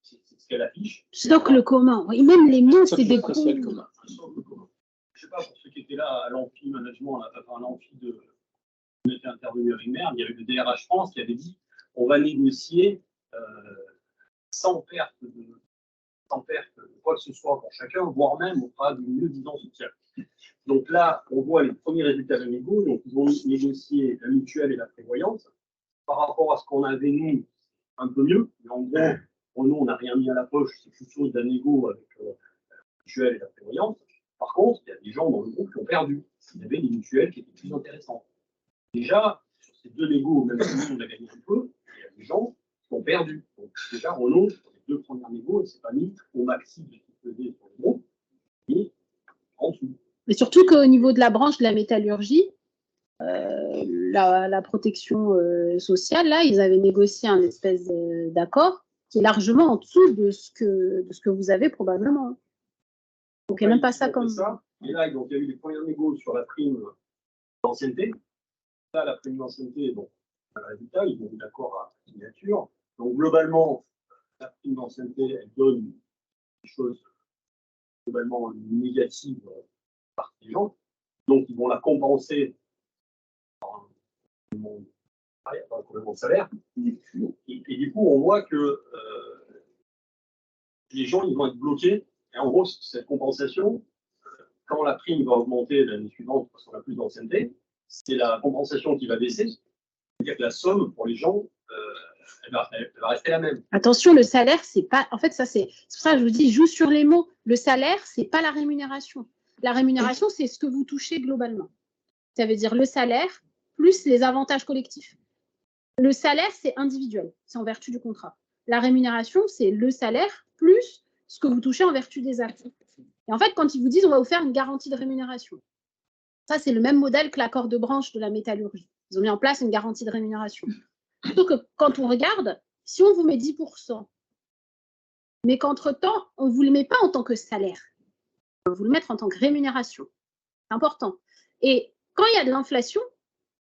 C'est ce qu'elle affiche. Socle commun, oui, même les mots, c'est des gros. Un socle commun. Je ne sais pas, pour ceux qui étaient là à l'amphi management, à l'amphi on était intervenu avec Merde, il y avait le DRH France qui avait dit on va négocier sans perte de quoi que ce soit pour chacun, voire même on fera du mieux disant social. Donc là, on voit les premiers résultats de négo, donc ils vont négocier la mutuelle et la prévoyance. Par rapport à ce qu'on avait nous, un peu mieux, mais en gros, pour nous, on n'a rien mis à la poche, c'est quelque chose d'un négo avec la mutuelle et la prévoyance. Par contre, il y a des gens dans le groupe qui ont perdu. Il y avait des mutuelles qui étaient plus intéressantes. Déjà, sur ces deux négos, même si on a gagné un peu, il y a des gens qui ont perdu. Donc déjà, Renault, sur les deux premières négos, il ne s'est pas mis au maxi de ce qu'il faisait sur le groupe, mais en dessous. Mais surtout qu'au niveau de la branche de la métallurgie, la protection sociale, là, ils avaient négocié un espèce d'accord qui est largement en dessous de ce que vous avez probablement. Donc, il n'y a même pas ça comme ça. Et là, donc, il y a eu les premières négos sur la prime d'ancienneté. Là, la prime d'ancienneté, bon, le résultat, ils ont eu d'accord à la signature. Donc, globalement, la prime d'ancienneté, elle donne des choses globalement négatives par les gens. Donc, ils vont la compenser par un complément de salaire. Et du coup, on voit que les gens, ils vont être bloqués. Et en gros, cette compensation, quand la prime va augmenter l'année suivante parce qu'on a plus d'ancienneté, c'est la compensation qui va baisser. C'est-à-dire que la somme pour les gens, elle va rester la même. Attention, le salaire, c'est pas. En fait, c'est pour ça que je vous dis, joue sur les mots. Le salaire, c'est pas la rémunération. La rémunération, c'est ce que vous touchez globalement. Ça veut dire le salaire plus les avantages collectifs. Le salaire, c'est individuel, c'est en vertu du contrat. La rémunération, c'est le salaire plus ce que vous touchez en vertu des actes. Et en fait, quand ils vous disent on va vous faire une garantie de rémunération, ça, c'est le même modèle que l'accord de branche de la métallurgie. Ils ont mis en place une garantie de rémunération. Surtout que quand on regarde, si on vous met 10%, mais qu'entre-temps, on ne vous le met pas en tant que salaire, on va vous le mettre en tant que rémunération. C'est important. Et quand il y a de l'inflation,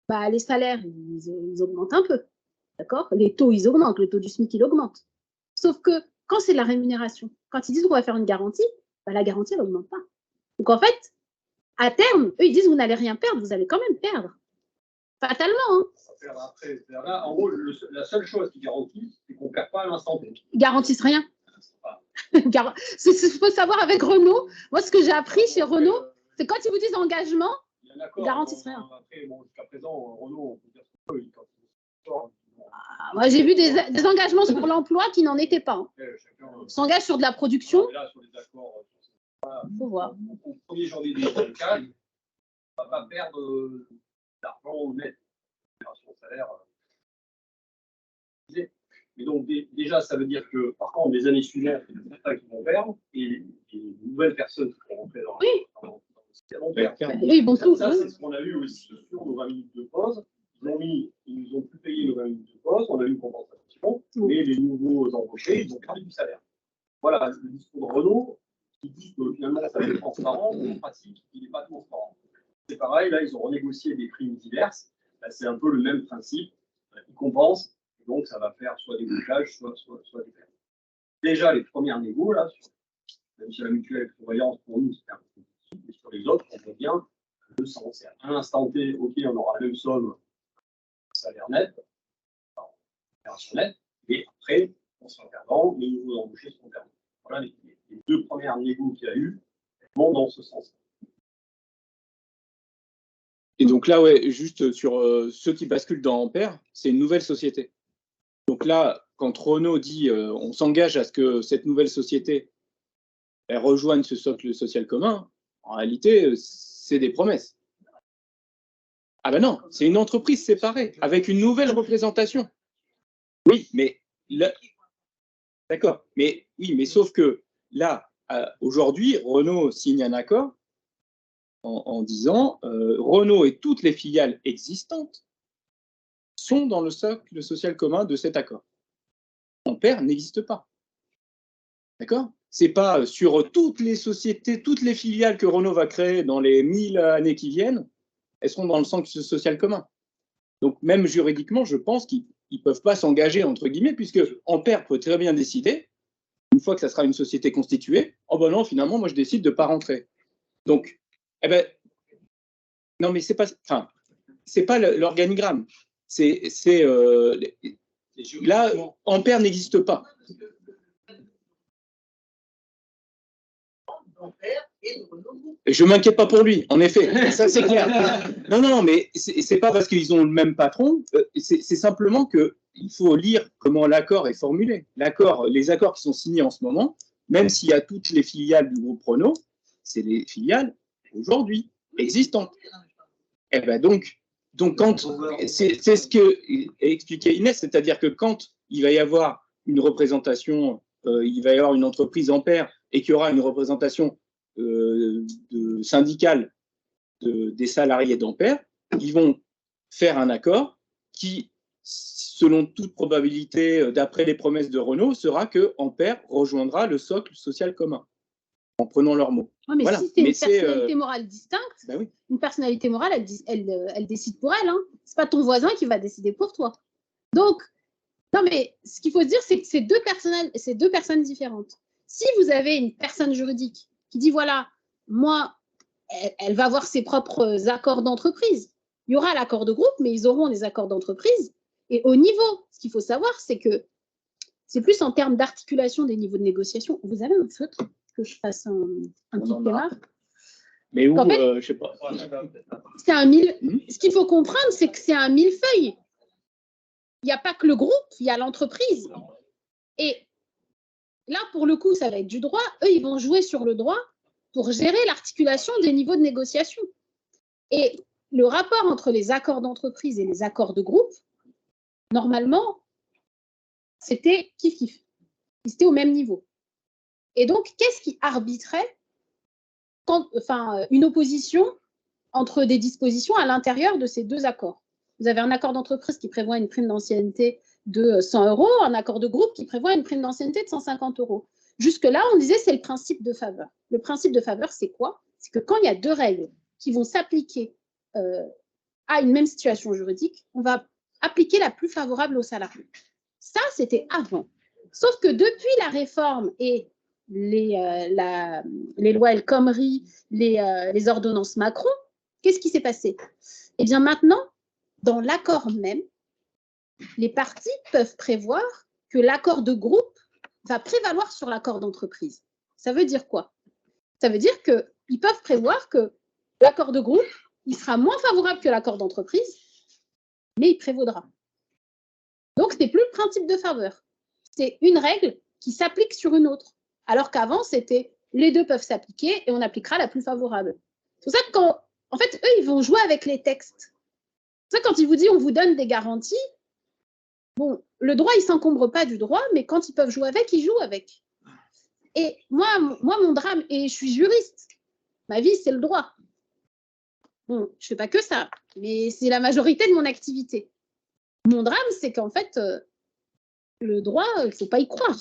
bah, les salaires, ils augmentent un peu. D'accord? Les taux, ils augmentent. Le taux du SMIC, il augmente. Sauf que quand c'est de la rémunération, quand ils disent qu'on va faire une garantie, bah, la garantie, elle n'augmente pas. Donc, en fait, à terme, eux, ils disent vous n'allez rien perdre, vous allez quand même perdre. Fatalement. Hein. Après, là, en gros, la seule chose qui garantit, c'est qu'on ne perd pas à l'instant T. Ils garantissent rien. Il faut savoir avec Renault, moi, ce que j'ai appris chez Renault, c'est quand ils vous disent engagement, ils garantissent rien. Après, bon, jusqu'à présent, Renault, on peut dire ce qu'on veut, quand il sort, moi, j'ai vu des engagements sur l'emploi qui n'en étaient pas. Hein. Ils s'engagent sur de la production. Là, sur les accords, il faut voir. Au 1er janvier 2024, on ne va pas perdre d'argent net. Salaire. Mais donc, déjà, ça veut dire que, par contre, les années suivantes, il y a certains qui vont perdre et les nouvelles personnes qui vont rentrer dans le système vont perdre. Oui, bon, ça c'est ce qu'on a eu aussi sur nos 20 minutes de pause. Ils nous ont plus payé nos 20 minutes de pause, on a eu une compensation, mais les nouveaux embauchés, ils ont perdu du salaire. Voilà le discours de Renault qui dit que finalement, ça va être transparent, mais en pratique, il n'est pas transparent. C'est pareil, là, ils ont renégocié des primes diverses. C'est un peu le même principe. Ils compensent, donc ça va faire soit des blocages, soit des pertes. Déjà, les premières négos, là, même si la mutuelle prévoyance pour nous, c'était un peu difficile, mais sur les autres, on voit bien que le sens. À l'instant T, ok, on aura la même somme, salaire net, opération nette, mais après, on sera perdant, les nouveaux embauchés seront perdants. Voilà les deux premières négos qu'il y a eu, vont dans ce sens. Et donc là, ouais, juste sur ceux qui basculent dans Ampère, c'est une nouvelle société. Donc là, quand Renault dit on s'engage à ce que cette nouvelle société elle rejoigne ce socle social commun, en réalité, c'est des promesses. Ah ben non, c'est une entreprise séparée, avec une nouvelle représentation. Oui, mais là, d'accord. Mais oui, mais sauf que là, aujourd'hui, Renault signe un accord en disant Renault et toutes les filiales existantes sont dans le socle social commun de cet accord. Ampère n'existe pas. D'accord? C'est pas sur toutes les sociétés, toutes les filiales que Renault va créer dans les 1000 années qui viennent, elles seront dans le socle social commun. Donc même juridiquement, je pense qu'ils ne peuvent pas s'engager, entre guillemets, puisque Ampère peut très bien décider, une fois que ça sera une société constituée, oh ben non, finalement, moi je décide de ne pas rentrer. Donc, eh ben, non, mais c'est pas l'organigramme. Là, Ampère n'existe pas. Je ne m'inquiète pas pour lui, en effet, ça c'est clair. Non, mais c'est pas parce qu'ils ont le même patron, c'est simplement qu'il faut lire comment l'accord est formulé. Les accords qui sont signés en ce moment, même s'il y a toutes les filiales du groupe Renault, c'est les filiales aujourd'hui existantes. Et ben donc quand c'est ce que expliquait Inès, c'est-à-dire que quand il va y avoir une représentation, il va y avoir une entreprise Ampère et qu'il y aura une représentation syndicale des salariés d'Ampère, ils vont faire un accord qui, selon toute probabilité, d'après les promesses de Renault, sera que Ampère rejoindra le socle social commun, en prenant leurs mots. Ouais, mais voilà. si c'est une personnalité morale distincte, ben oui. Une personnalité morale, elle décide pour elle. Hein. Ce n'est pas ton voisin qui va décider pour toi. Donc, non, mais ce qu'il faut se dire, c'est que c'est deux personnes différentes. Si vous avez une personne juridique qui dit, voilà, moi, elle va avoir ses propres accords d'entreprise. Il y aura l'accord de groupe, mais ils auront des accords d'entreprise. Et au niveau, ce qu'il faut savoir, c'est que c'est plus en termes d'articulation des niveaux de négociation. Vous avez un feutre que je fasse un petit schéma? Mais où, en fait, je sais pas. C'est un Ce qu'il faut comprendre, c'est que c'est un millefeuille. Il n'y a pas que le groupe, il y a l'entreprise. Et là, pour le coup, ça va être du droit. Eux, ils vont jouer sur le droit pour gérer l'articulation des niveaux de négociation. Et le rapport entre les accords d'entreprise et les accords de groupe, normalement, c'était kiff-kiff. C'était au même niveau. Et donc, qu'est-ce qui arbitrait une opposition entre des dispositions à l'intérieur de ces deux accords? Vous avez un accord d'entreprise qui prévoit une prime d'ancienneté de 100 €, un accord de groupe qui prévoit une prime d'ancienneté de 150 €. Jusque-là, on disait c'est le principe de faveur. Le principe de faveur, c'est quoi? C'est que quand il y a deux règles qui vont s'appliquer a une même situation juridique, on va appliquer la plus favorable aux salariés. Ça, c'était avant. Sauf que depuis la réforme et les lois El Khomri, les ordonnances Macron, qu'est-ce qui s'est passé? Eh bien maintenant, dans l'accord même, les parties peuvent prévoir que l'accord de groupe va prévaloir sur l'accord d'entreprise. Ça veut dire quoi? Ça veut dire qu'ils peuvent prévoir que l'accord de groupe, il sera moins favorable que l'accord d'entreprise, mais il prévaudra. Donc, ce n'est plus le principe de faveur. C'est une règle qui s'applique sur une autre. Alors qu'avant, c'était les deux peuvent s'appliquer et on appliquera la plus favorable. C'est pour ça que quand, en fait, eux, ils vont jouer avec les textes. C'est pour ça que quand ils vous disent on vous donne des garanties, bon, le droit, il ne s'encombre pas du droit, mais quand ils peuvent jouer avec, ils jouent avec. Et moi, mon drame, et je suis juriste, ma vie, c'est le droit. Bon, je ne fais pas que ça, mais c'est la majorité de mon activité. Mon drame, c'est qu'en fait, le droit, il ne faut pas y croire.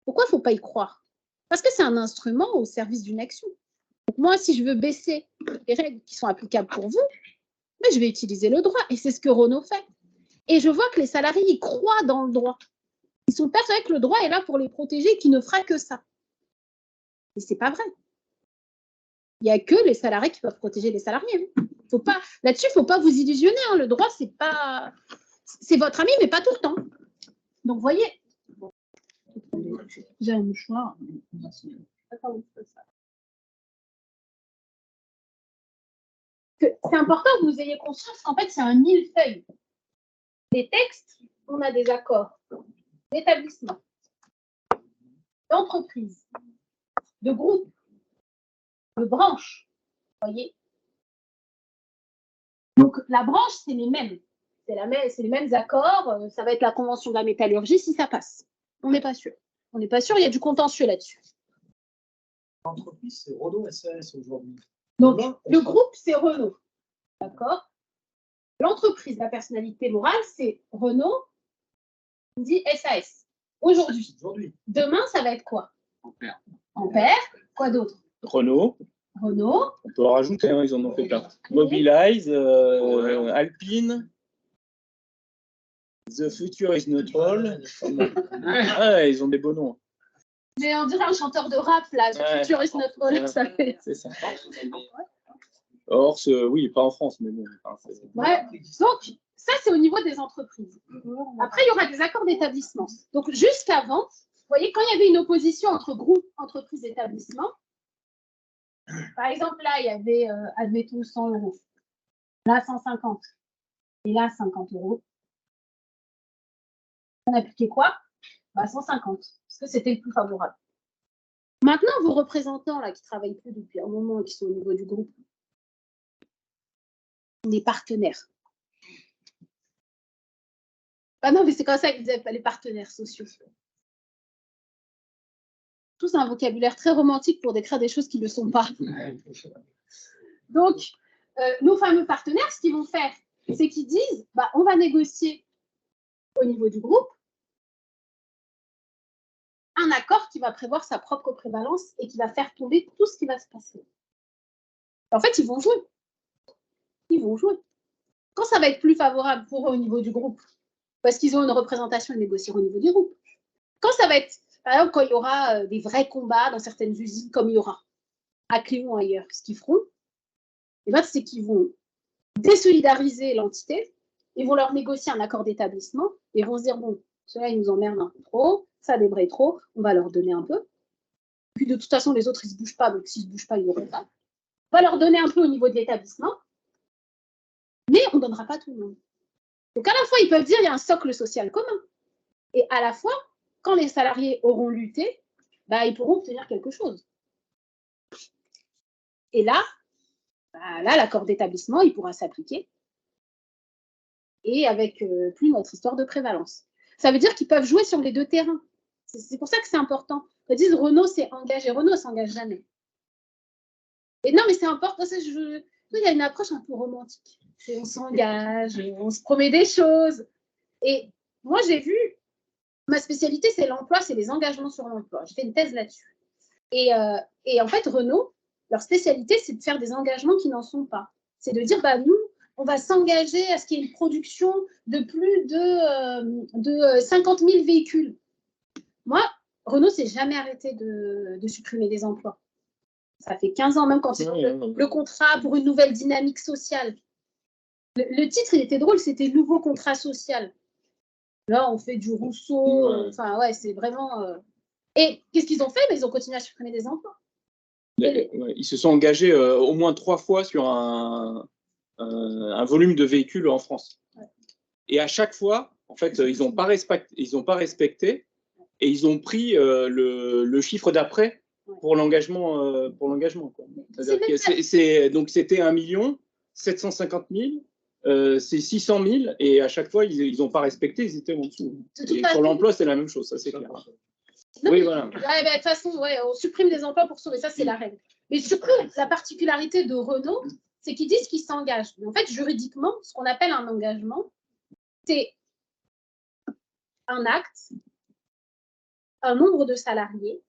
Pourquoi il ne faut pas y croire? Parce que c'est un instrument au service d'une action. Donc moi, si je veux baisser les règles qui sont applicables pour vous, mais je vais utiliser le droit. Et c'est ce que Renault fait. Et je vois que les salariés, ils croient dans le droit. Ils sont persuadés que le droit est là pour les protéger et qu'il ne fera que ça. Et ce n'est pas vrai. Il n'y a que les salariés qui peuvent protéger les salariés. Là-dessus, il ne faut pas vous illusionner. Hein. Le droit, c'est votre ami, mais pas tout le temps. Donc, vous voyez. J'ai un mouchoir. C'est important que vous ayez conscience qu'en fait, c'est un millefeuille. Des textes, on a des accords d'établissement, d'entreprise, de groupe, de branche. Vous voyez. Donc, la branche, c'est les mêmes. C'est les mêmes accords. Ça va être la convention de la métallurgie si ça passe. On n'est pas sûr. On n'est pas sûr, il y a du contentieux là-dessus. L'entreprise, c'est Renault SAS aujourd'hui. Donc, le groupe, c'est Renault. D'accord? L'entreprise, la personnalité morale, c'est Renault, on dit SAS. Aujourd'hui. Demain, ça va être quoi? Ampère. Quoi d'autre? Renault. Renault. On peut en rajouter, hein, ils en ont fait plein. Mobilize, Alpine. The Future is not all. Ah, ils ont des beaux noms. Mais on dirait un chanteur de rap, là. The Future is not all. Ça fait... C'est ça. Or, oui, pas en France, mais bon. Enfin, ouais. Donc, ça, c'est au niveau des entreprises. Après, il y aura des accords d'établissement. Donc, jusqu'avant, vous voyez, quand il y avait une opposition entre groupe, entreprise, établissement, par exemple, là, il y avait, admettons, 100 €. Là, 150. Et là, 50 €. On appliquait quoi? 150, parce que c'était le plus favorable. Maintenant, vos représentants là, qui ne travaillent plus depuis un moment et qui sont au niveau du groupe, les partenaires. Ah non, mais c'est comme ça qu'ils disaient les partenaires sociaux. Tout c'est un vocabulaire très romantique pour décrire des choses qui ne le sont pas. Donc, nos fameux partenaires, ce qu'ils vont faire, c'est qu'ils disent, on va négocier au niveau du groupe un accord qui va prévoir sa propre prévalence et qui va faire tomber tout ce qui va se passer. En fait, ils vont jouer. Ils vont jouer. Quand ça va être plus favorable pour eux au niveau du groupe, parce qu'ils ont une représentation à négocier au niveau du groupe. Quand ça va être, par exemple, quand il y aura des vrais combats dans certaines usines, comme il y aura à Cléon ou ailleurs, ce qu'ils feront, c'est qu'ils vont désolidariser l'entité, ils vont leur négocier un accord d'établissement et vont se dire, bon, ceux-là, ils nous emmerdent un peu trop, ça débraye trop, on va leur donner un peu. Puis de toute façon, les autres, ils ne se bougent pas, donc s'ils ne se bougent pas, ils n'auront pas. On va leur donner un peu au niveau de l'établissement, mais on ne donnera pas tout le monde. Donc à la fois, ils peuvent dire qu'il y a un socle social commun. Et à la fois, quand les salariés auront lutté, ils pourront obtenir quelque chose. Et là, l'accord d'établissement, il pourra s'appliquer. Et avec plus notre histoire de prévalence. Ça veut dire qu'ils peuvent jouer sur les deux terrains. C'est pour ça que c'est important. Ils disent Renault s'est engagé. Renault ne s'engage jamais. Et non, mais c'est important. Il y a une approche un peu romantique. On s'engage, on se promet des choses. Et moi, j'ai vu, ma spécialité, c'est l'emploi, c'est les engagements sur l'emploi. J'ai fait une thèse là-dessus. Et en fait, Renault, leur spécialité, c'est de faire des engagements qui n'en sont pas. C'est de dire, nous, on va s'engager à ce qu'il y ait une production de plus de 50 000 véhicules. Moi, Renault s'est jamais arrêté de supprimer des emplois. Ça fait 15 ans, même quand ils ont le contrat pour une nouvelle dynamique sociale. Le titre, il était drôle, c'était Nouveau contrat social. Là, on fait du Rousseau. Enfin, ouais, c'est vraiment. Et qu'est-ce qu'ils ont fait? Ils ont continué à supprimer des emplois. Ils se sont engagés au moins 3 fois sur un volume de véhicules en France. Ouais. Et à chaque fois, en fait, ils n'ont pas respecté et ils ont pris le chiffre d'après pour l'engagement. Donc, c'était 1 750 000, c'est 600 000, et à chaque fois, ils n'ont pas respecté, ils étaient en dessous. Et sur l'emploi, c'est la même chose, ça c'est clair. Non, oui, voilà. De toute façon, on supprime des emplois pour sauver ça, c'est la règle. Mais surtout, la particularité de Renault, c'est qu'ils disent qu'ils s'engagent. Mais en fait, juridiquement, ce qu'on appelle un engagement, c'est un acte, un nombre de salariés.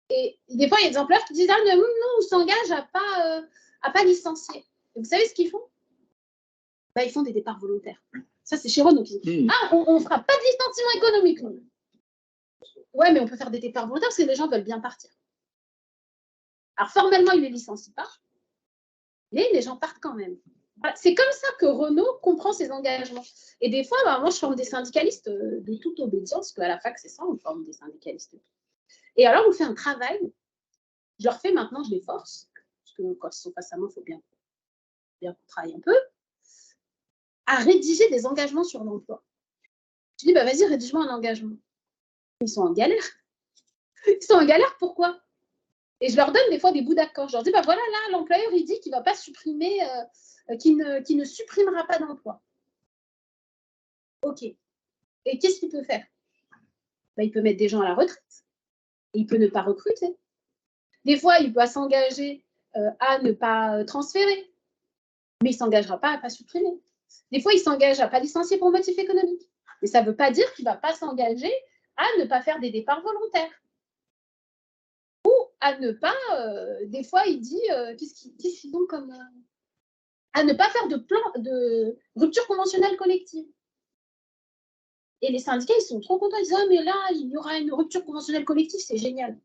Et des fois, il y a des employeurs qui disent « Ah non, on s'engage à pas licencier ». Vous savez ce qu'ils font? Ils font des départs volontaires. Ça, c'est chez Renault. Ah, on ne fera pas de licenciement économique, non. Ouais, mais on peut faire des départs volontaires parce que les gens veulent bien partir. Alors, formellement, ils ne les licencient pas, mais les gens partent quand même. Voilà. C'est comme ça que Renault comprend ses engagements. Et des fois, moi, je forme des syndicalistes de toute obédience, parce qu'à la fac, c'est ça, on forme des syndicalistes. Et alors, on fait un travail. Je leur fais maintenant, je les force, parce que quand ils sont face à moi, il faut bien qu'on travaille un peu, à rédiger des engagements sur l'emploi. Je dis, vas-y, rédige-moi un engagement. Ils sont en galère. Ils sont en galère, pourquoi? Et je leur donne des fois des bouts d'accord. Je leur dis, voilà, là, l'employeur, il dit qu'il ne va pas supprimer, qu'il ne supprimera pas d'emploi. OK. Et qu'est-ce qu'il peut faire? Il peut mettre des gens à la retraite. Et il peut ne pas recruter. Des fois, il peut s'engager à ne pas transférer. Mais il ne s'engagera pas à ne pas supprimer. Des fois, il s'engage à ne pas licencier pour motif économique. Mais ça ne veut pas dire qu'il ne va pas s'engager à ne pas faire des départs volontaires. Ou à ne pas, des fois, il dit, qu'est-ce qu'ils ont comme... à ne pas faire de rupture conventionnelle collective. Et les syndicats, ils sont trop contents. Ils disent, mais là, il y aura une rupture conventionnelle collective, c'est génial.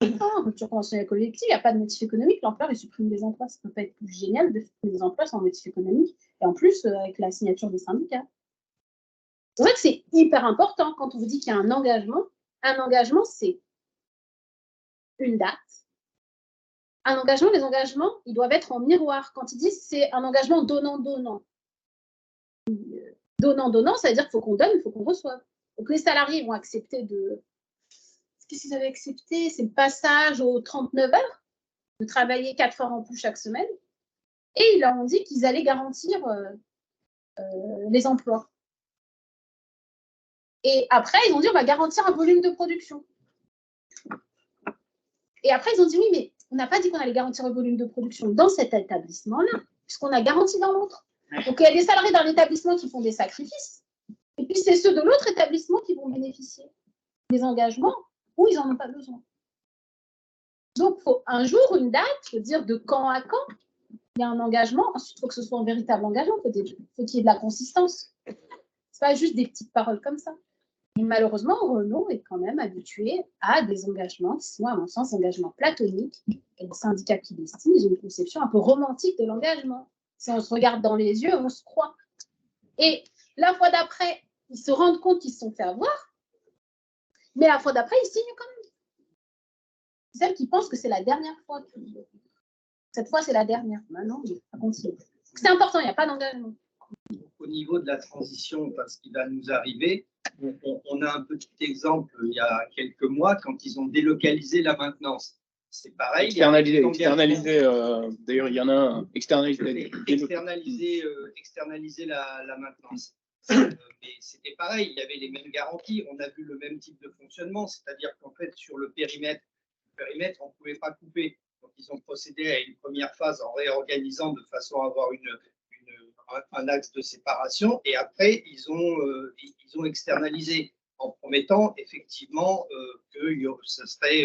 Non, rupture conventionnelle collective, il n'y a pas de motif économique. L'employeur, il supprime des emplois. Ça ne peut pas être plus génial de supprimer des emplois sans motif économique. Et en plus, avec la signature des syndicats. C'est vrai que c'est hyper important quand on vous dit qu'il y a un engagement. Un engagement, c'est une date. Un engagement, les engagements, ils doivent être en miroir. Quand ils disent c'est un engagement donnant-donnant. Donnant-donnant, ça veut dire qu'il faut qu'on donne, il faut qu'on reçoive. Donc les salariés vont accepter de... Qu'est-ce qu'ils avaient accepté? C'est le passage aux 39 heures, de travailler 4 heures en plus chaque semaine. Et ils leur ont dit qu'ils allaient garantir les emplois. Et après, ils ont dit on va garantir un volume de production. Et après, ils ont dit oui, mais on n'a pas dit qu'on allait garantir un volume de production dans cet établissement-là, puisqu'on a garanti dans l'autre. Donc, il y a des salariés dans l'établissement qui font des sacrifices. Et puis, c'est ceux de l'autre établissement qui vont bénéficier des engagements où ils n'en ont pas besoin. Donc, il faut un jour, une date, il faut dire de quand à quand il y a un engagement. Ensuite, il faut que ce soit un véritable engagement. Il faut qu'il y ait de la consistance. Ce n'est pas juste des petites paroles comme ça. Et malheureusement, Renault est quand même habitué à des engagements qui sont, à mon sens, engagements platoniques. Et les syndicats qui l'estiment, ils ont une conception un peu romantique de l'engagement. Si on se regarde dans les yeux, on se croit. Et la fois d'après, ils se rendent compte qu'ils se sont fait avoir, mais la fois d'après, ils signent quand même. C'est celles qui pensent que c'est la dernière fois. Cette fois, c'est la dernière. Maintenant, ça continue. C'est important, il n'y a pas d'engagement. Au niveau de la transition, parce qu'il va nous arriver, on a un petit exemple il y a quelques mois quand ils ont délocalisé la maintenance. C'est pareil. Externalisé. D'ailleurs, il y en a un. Externalisé la maintenance. Mais c'était pareil, il y avait les mêmes garanties. On a vu le même type de fonctionnement, c'est-à-dire qu'en fait, sur le périmètre, on ne pouvait pas couper. Donc, ils ont procédé à une première phase en réorganisant de façon à avoir un axe de séparation. Et après, ils ont externalisé en promettant effectivement que ça serait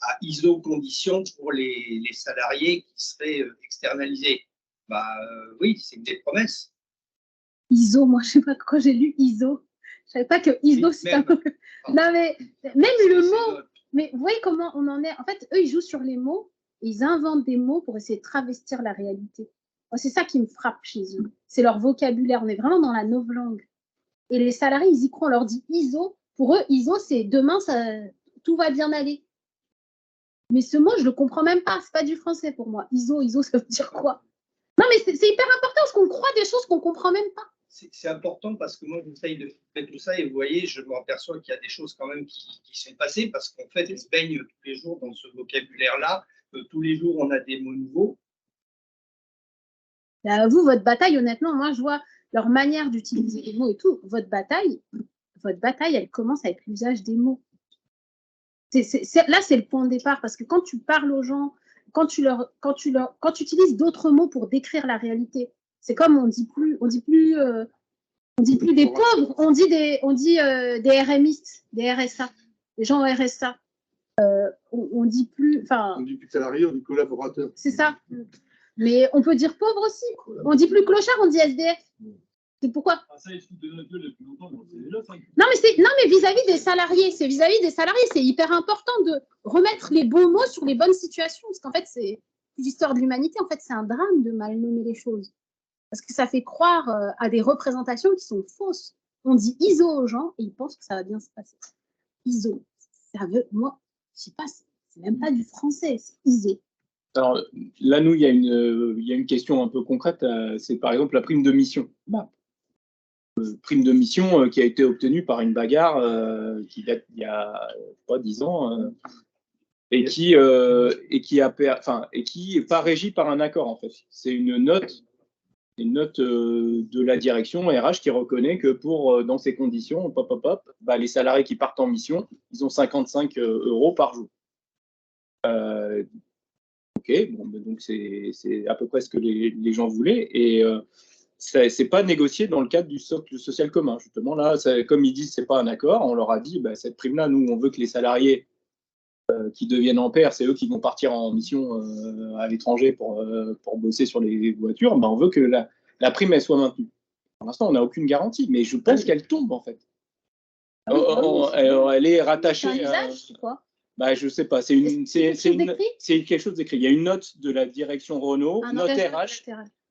à ISO conditions pour les salariés qui seraient externalisés. Oui, c'est des promesses. ISO, moi, je sais pas quand j'ai lu ISO. Je savais pas que ISO, c'est un... Non, mais même le mot... Mais vous voyez comment on en est... En fait, eux, ils jouent sur les mots. Ils inventent des mots pour essayer de travestir la réalité. Moi, c'est ça qui me frappe chez eux. C'est leur vocabulaire. On est vraiment dans la novlangue. Et les salariés, ils y croient. On leur dit ISO. Pour eux, ISO, c'est demain, tout va bien aller. Mais ce mot, je le comprends même pas. C'est pas du français pour moi. ISO, ça veut dire quoi? Non, mais c'est hyper important parce qu'on croit des choses qu'on comprend même pas. C'est important parce que moi, j'essaye de faire tout ça et vous voyez, je m'aperçois qu'il y a des choses quand même qui sont passées parce qu'en fait, on se baigne tous les jours dans ce vocabulaire-là. Tous les jours, on a des mots nouveaux. Vous, votre bataille, honnêtement, moi, je vois leur manière d'utiliser les mots et tout. Votre bataille, elle commence avec l'usage des mots. Là, c'est le point de départ parce que quand tu parles aux gens, quand tu utilises d'autres mots pour décrire la réalité, c'est comme on dit plus des pauvres, on dit des RMistes, des RSA, des gens au RSA. On dit plus, enfin. On dit plus salarié, on dit collaborateur. C'est ça. Mais on peut dire pauvre aussi. On dit plus clochard, on dit SDF. C'est pourquoi? Non, mais vis-à-vis des salariés, c'est hyper important de remettre les bons mots sur les bonnes situations. Parce qu'en fait, c'est l'histoire de l'humanité. En fait, c'est un drame de mal nommer les choses. Parce que ça fait croire à des représentations qui sont fausses. On dit ISO aux gens et ils pensent que ça va bien se passer. ISO. Moi, je sais pas, c'est même pas du français, c'est ISO. Alors là, nous, il y a une question un peu concrète, c'est par exemple la prime de mission. Prime de mission qui a été obtenue par une bagarre qui date il y a 10 ans et qui n'est pas régie par un accord en fait. C'est une note de la direction RH qui reconnaît que dans ces conditions, les salariés qui partent en mission, ils ont 55 € par jour. Ok, donc c'est à peu près ce que les gens voulaient et c'est pas négocié dans le cadre du socle social commun. Justement, là, comme ils disent, c'est pas un accord. On leur a dit, cette prime-là, nous, on veut que les salariés qui deviennent en pair, c'est eux qui vont partir en mission à l'étranger pour bosser sur les voitures. On veut que la prime, elle soit maintenue. Pour l'instant, on n'a aucune garantie, mais je pense qu'elle tombe, en fait. Elle est rattachée. C'est un usage, c'est quoi? Je sais pas. C'est quelque chose d'écrit. Il y a une note de la direction Renault, note RH.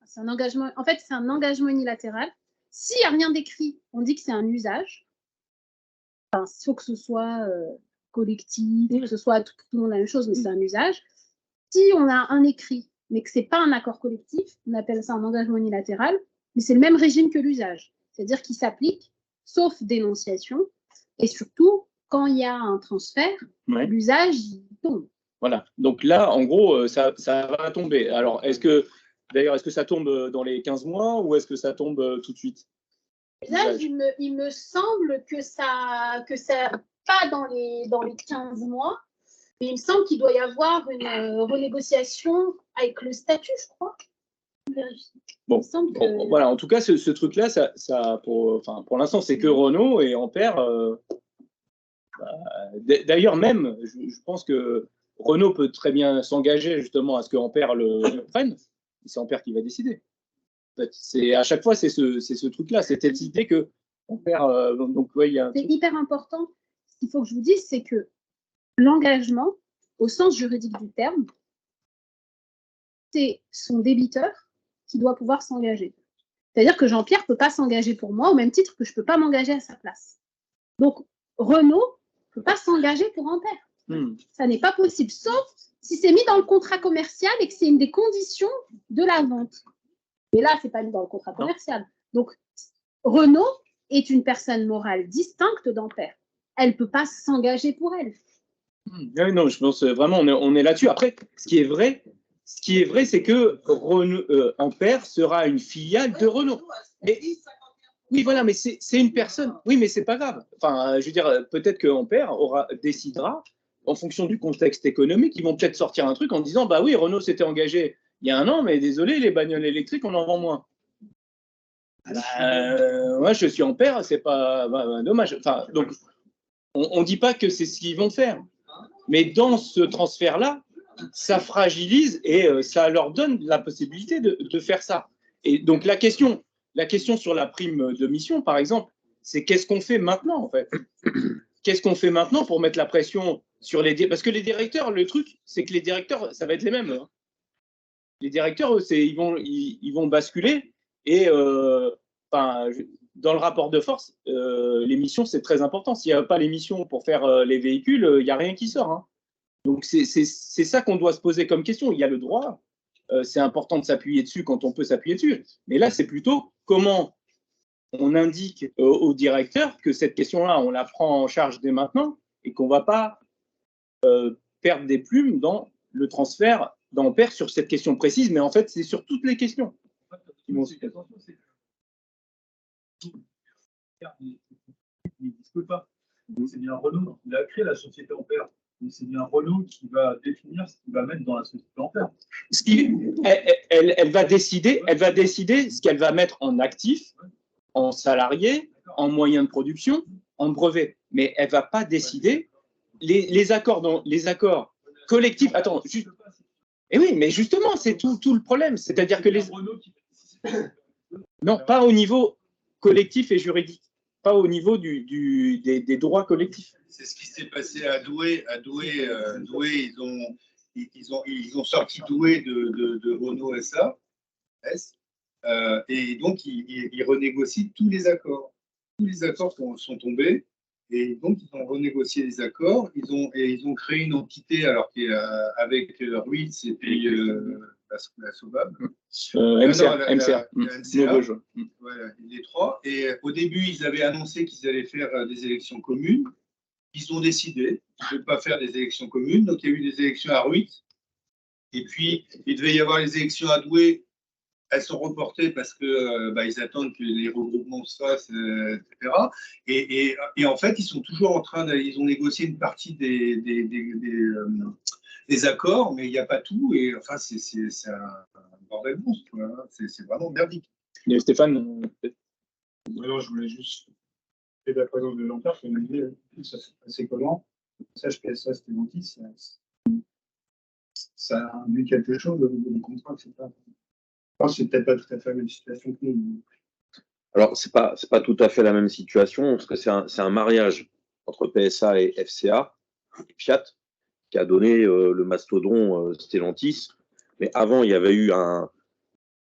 C'est un engagement. En fait, c'est un engagement unilatéral. S'il n'y a rien d'écrit, on dit que c'est un usage. Enfin, il faut que ce soit collectif, que ce soit tout le monde la même chose, mais c'est un usage. Si on a un écrit, mais que ce n'est pas un accord collectif, on appelle ça un engagement unilatéral, mais c'est le même régime que l'usage. C'est-à-dire qu'il s'applique, sauf dénonciation, et surtout, quand il y a un transfert, l'usage tombe. Voilà. Donc là, en gros, ça va tomber. Alors, est-ce que ça tombe dans les 15 mois ou est-ce que ça tombe tout de suite? Là, il me semble que ça pas dans les 15 mois, mais il me semble qu'il doit y avoir une renégociation avec le statut, je crois. Bon, voilà, en tout cas, ce truc-là, pour l'instant, c'est que Renault et Ampère. D'ailleurs, même, je pense que Renault peut très bien s'engager justement à ce que Ampère le prenne. C'est Ampère qui va décider. En fait, à chaque fois, c'est ce truc-là, c'est cette idée que Ampère. C'est hyper important. Ce qu'il faut que je vous dise, c'est que l'engagement, au sens juridique du terme, c'est son débiteur qui doit pouvoir s'engager. C'est-à-dire que Jean-Pierre ne peut pas s'engager pour moi au même titre que je ne peux pas m'engager à sa place. Donc, Renault ne peut pas s'engager pour Ampère. Ça n'est pas possible, sauf si c'est mis dans le contrat commercial et que c'est une des conditions de la vente. Mais là, ce n'est pas mis dans le contrat commercial. Donc, Renault est une personne morale distincte d'Ampère. Elle ne peut pas s'engager pour elle. Non, je pense vraiment, on est là-dessus. Après, ce qui est vrai, c'est que Ampère sera une filiale de Renault. Mais, oui, voilà, mais c'est une personne. Oui, mais c'est pas grave. Enfin, je veux dire, peut-être que Ampère décidera, en fonction du contexte économique, ils vont peut-être sortir un truc en disant, bah oui, Renault s'était engagé il y a un an, mais désolé, les bagnoles électriques, on en vend moins. Moi, je suis Ampère, c'est pas dommage. Enfin, donc, on ne dit pas que c'est ce qu'ils vont faire. Mais dans ce transfert-là, ça fragilise et ça leur donne la possibilité de faire ça. Et donc la question sur la prime de mission, par exemple, c'est qu'est-ce qu'on fait maintenant, en fait? Qu'est-ce qu'on fait maintenant pour mettre la pression sur parce que les directeurs, le truc, c'est que les directeurs, ça va être les mêmes. Hein. Les directeurs, eux, ils vont basculer et dans le rapport de force, les missions, c'est très important. S'il n'y a pas les missions pour faire les véhicules, il n'y a rien qui sort. Hein. Donc, c'est ça qu'on doit se poser comme question. Il y a le droit. C'est important de s'appuyer dessus quand on peut s'appuyer dessus. Mais là, c'est plutôt comment on indique au directeur que cette question-là, on la prend en charge dès maintenant et qu'on ne va pas perdre des plumes dans le transfert d'Ampère sur cette question précise, mais en fait, c'est sur toutes les questions. Il n'existe pas. C'est bien Renault qui a créé la société Ampère. C'est bien Renault qui va définir ce qu'il va mettre dans la société Ampère. Elle va décider ce qu'elle va mettre en actif, en salarié, en moyens de production, en brevet. Mais elle ne va pas décider les accords collectifs. Attends, juste. Et oui, mais justement, c'est tout le problème. C'est-à-dire que non, pas au niveau collectif et juridique, pas au niveau des droits collectifs. C'est ce qui s'est passé à Douai. À Douai, ils ont sorti Douai de Renault SA. Et donc, ils renégocient tous les accords. Tous les accords sont tombés. Et donc, ils ont renégocié les accords. Ils ont créé une entité avec Ruiz et puis la Sobab. MCA. Voilà, les trois. Et au début, ils avaient annoncé qu'ils allaient faire des élections communes. Ils ont décidé de ne pas faire des élections communes. Donc, il y a eu des élections à Ruiz. Et puis, il devait y avoir les élections à Douai. Elles sont reportées parce qu'ils attendent que les regroupements se fassent, etc. Et en fait, ils sont toujours en train ils ont négocié une partie des accords, mais il n'y a pas tout. Et enfin, c'est un bordel monstre. C'est vraiment merdique. Et Stéphane, Alors, je voulais juste faire la présence de Jean-Pierre, qui me disait ça s'est passé comment? Le message PSA, c'était menti. Ça induit quelque chose de contrat, etc. Je pense que c'est peut-être pas tout à fait la même situation que nous. Alors, c'est pas tout à fait la même situation, parce que c'est un mariage entre PSA et FCA, Fiat, qui a donné le mastodon Stellantis. Mais avant, il y avait eu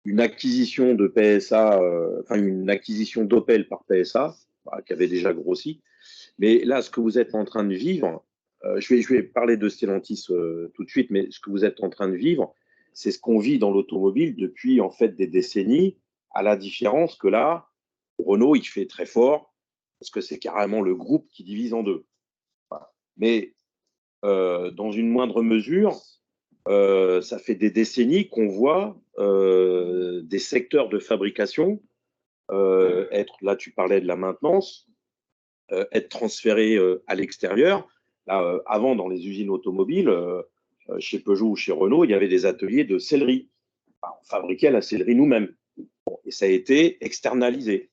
une acquisition de PSA, une acquisition d'Opel par PSA, qui avait déjà grossi. Mais là, ce que vous êtes en train de vivre, je vais parler de Stellantis tout de suite, mais ce que vous êtes en train de vivre, c'est ce qu'on vit dans l'automobile depuis en fait des décennies, à la différence que là, Renault, il fait très fort, parce que c'est carrément le groupe qui divise en deux. Voilà. Mais dans une moindre mesure, ça fait des décennies qu'on voit des secteurs de fabrication là tu parlais de la maintenance, être transférés à l'extérieur. Là, avant, dans les usines automobiles, chez Peugeot ou chez Renault, il y avait des ateliers de sellerie. Enfin, on fabriquait la sellerie nous-mêmes. Bon, et ça a été externalisé.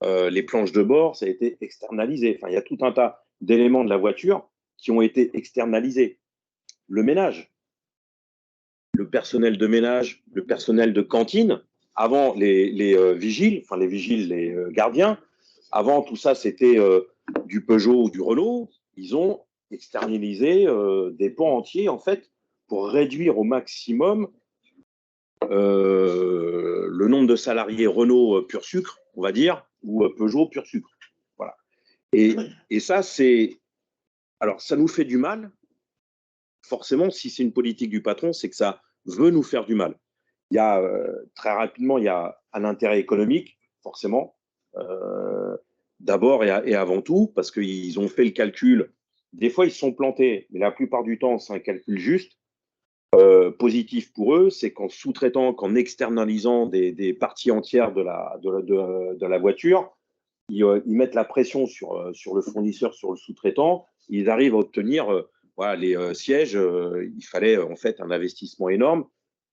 Les planches de bord, ça a été externalisé. Enfin, il y a tout un tas d'éléments de la voiture qui ont été externalisés. Le ménage, le personnel de ménage, le personnel de cantine, avant les vigiles, les gardiens, avant tout ça, c'était du Peugeot ou du Renault. Ils ont externalisé des pans entiers, en fait, pour réduire au maximum le nombre de salariés Renault pur sucre, on va dire, ou Peugeot pur sucre. Voilà. Et ça, alors, ça nous fait du mal. Forcément, si c'est une politique du patron, c'est que ça veut nous faire du mal. Il y a, très rapidement, il y a un intérêt économique, forcément, d'abord et avant tout, parce qu'ils ont fait le calcul. Des fois, ils se sont plantés, mais la plupart du temps, c'est un calcul juste. Positif pour eux, c'est qu'en sous-traitant, qu'en externalisant des parties entières de la voiture, ils mettent la pression sur le fournisseur, sur le sous-traitant. Ils arrivent à obtenir les sièges. Il fallait en fait un investissement énorme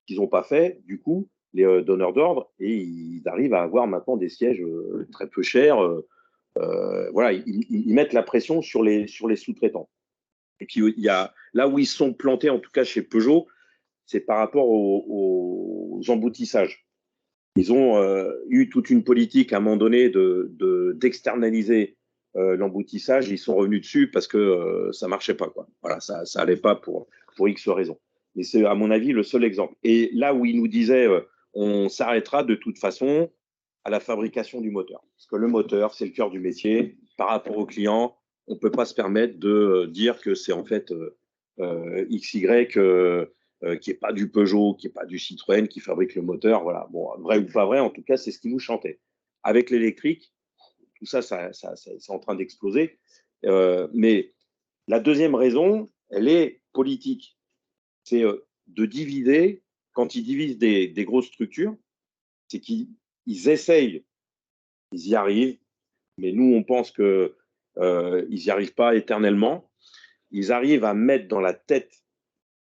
qu'ils n'ont pas fait, du coup, les donneurs d'ordre, et ils arrivent à avoir maintenant des sièges très peu chers. Ils mettent la pression sur les sous-traitants. Et puis, là où ils sont plantés, en tout cas chez Peugeot, c'est par rapport aux emboutissages. Ils ont eu toute une politique à un moment donné d'externaliser l'emboutissage. Ils sont revenus dessus parce que ça ne marchait pas, quoi. Voilà, ça n'allait pas pour X raisons. Mais c'est, à mon avis, le seul exemple. Et là où ils nous disaient on s'arrêtera de toute façon à la fabrication du moteur. Parce que le moteur, c'est le cœur du métier. Par rapport au client, on ne peut pas se permettre de dire que c'est en fait XY qui n'est pas du Peugeot, qui n'est pas du Citroën, qui fabrique le moteur. Voilà. Bon, vrai ou pas vrai, en tout cas, c'est ce qui nous chantait. Avec l'électrique, tout ça, c'est en train d'exploser. Mais la deuxième raison, elle est politique. C'est de diviser, quand ils divisent des grosses structures, c'est qu'ils essayent, ils y arrivent, mais nous, on pense qu'ils n'y arrivent pas éternellement. Ils arrivent à mettre dans la tête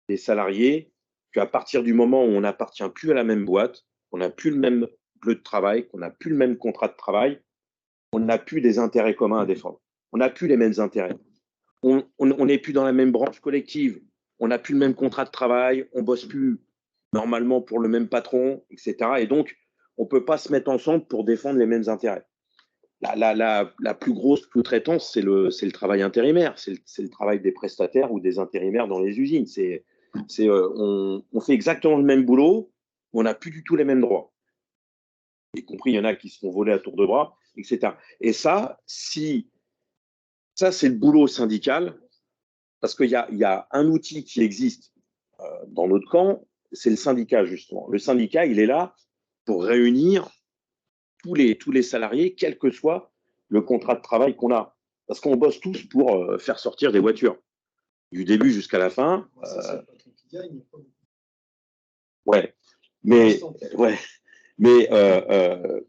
des salariés qu'à partir du moment où on n'appartient plus à la même boîte, qu'on n'a plus le même bleu de travail, qu'on n'a plus le même contrat de travail, on n'a plus des intérêts communs à défendre. On n'a plus les mêmes intérêts. On n'est plus dans la même branche collective. On n'a plus le même contrat de travail. On ne bosse plus normalement pour le même patron, etc. Et donc, on ne peut pas se mettre ensemble pour défendre les mêmes intérêts. La plus grosse sous-traitance, c'est le travail intérimaire. C'est le travail des prestataires ou des intérimaires dans les usines. On fait exactement le même boulot, mais on n'a plus du tout les mêmes droits. Y compris, il y en a qui se font voler à tour de bras, etc. Et ça, c'est le boulot syndical, parce qu'il y a un outil qui existe dans notre camp, c'est le syndicat, justement. Le syndicat, il est là pour réunir tous les salariés, quel que soit le contrat de travail qu'on a. Parce qu'on bosse tous pour faire sortir des voitures, du début jusqu'à la fin. Ouais, mais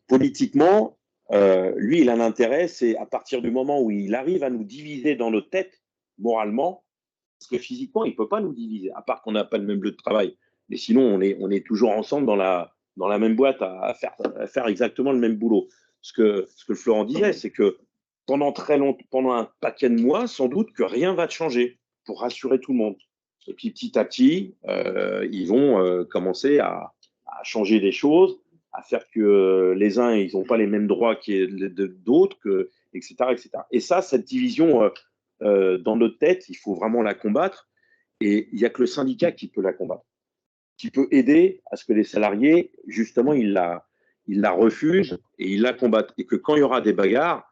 politiquement, lui, il a un intérêt, c'est à partir du moment où il arrive à nous diviser dans nos têtes, moralement, parce que physiquement, il ne peut pas nous diviser, à part qu'on n'a pas le même lieu de travail. Mais sinon, on est toujours ensemble dans la même boîte à faire exactement le même boulot. Ce que Florent disait, c'est que pendant très longtemps, pendant un paquet de mois, sans doute que rien va changer pour rassurer tout le monde. Et puis petit à petit, ils vont commencer à changer des choses, à faire que les uns, ils n'ont pas les mêmes droits d'autres, etc., etc. Et ça, cette division dans notre tête, il faut vraiment la combattre. Et il n'y a que le syndicat qui peut la combattre, qui peut aider à ce que les salariés, justement, ils la refusent et ils la combattent. Et que quand il y aura des bagarres,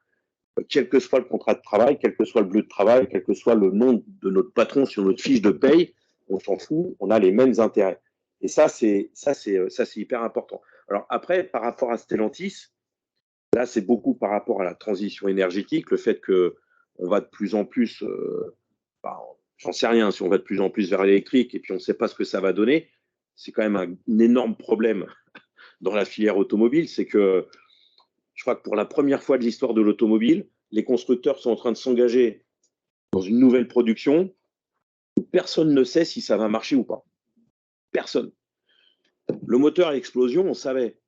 quel que soit le contrat de travail, quel que soit le bleu de travail, quel que soit le nom de notre patron sur notre fiche de paye, on s'en fout, on a les mêmes intérêts. Et ça, c'est hyper important. Alors après, par rapport à Stellantis, là, c'est beaucoup par rapport à la transition énergétique, le fait qu'on va de plus en plus, j'en sais rien, si on va de plus en plus vers l'électrique et puis on ne sait pas ce que ça va donner, c'est quand même un énorme problème dans la filière automobile, c'est que je crois que pour la première fois de l'histoire de l'automobile, les constructeurs sont en train de s'engager dans une nouvelle production où personne ne sait si ça va marcher ou pas. Personne. Le moteur à explosion, on savait.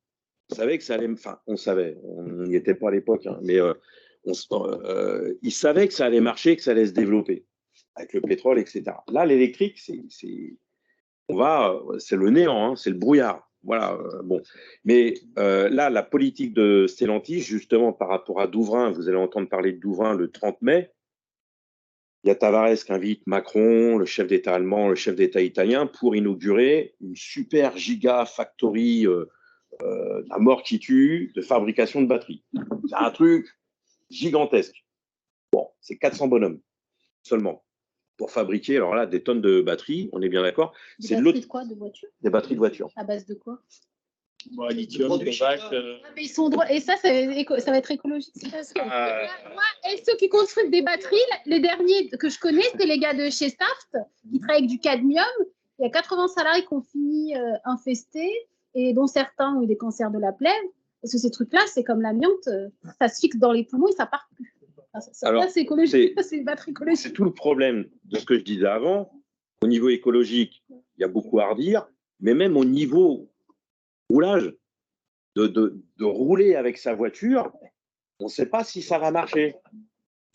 On savait que ça allait... Enfin, on savait. On n'y était pas à l'époque, hein, mais ils savaient que ça allait marcher, que ça allait se développer avec le pétrole, etc. Là, l'électrique, c'est le néant, hein, c'est le brouillard. Voilà, bon. Mais là, la politique de Stellantis, justement, par rapport à Douvrin, vous allez entendre parler de Douvrin le 30 mai, il y a Tavares qui invite Macron, le chef d'État allemand, le chef d'État italien, pour inaugurer une super giga factory à mort qui tue de fabrication de batteries. C'est un truc gigantesque. Bon, c'est 400 bonhommes seulement pour fabriquer, alors là, des tonnes de batteries, on est bien d'accord. Des batteries de quoi? De voitures? Des batteries de voitures. À base de quoi? Lithium, cobalt. Mais ils sont et ça va être écologique. Parce que moi, et ceux qui construisent des batteries, les derniers que je connais, c'est les gars de chez Saft qui travaillent avec du cadmium. Il y a 80 salariés qui ont fini infestés et dont certains ont eu des cancers de la plaie. Parce que ces trucs-là, c'est comme l'amiante, ça se fixe dans les poumons et ça part plus. Alors, c'est écologique, c'est une batterie écologique. C'est tout le problème de ce que je disais avant. Au niveau écologique, il y a beaucoup à redire, mais même au niveau roulage, de rouler avec sa voiture, on ne sait pas si ça va marcher.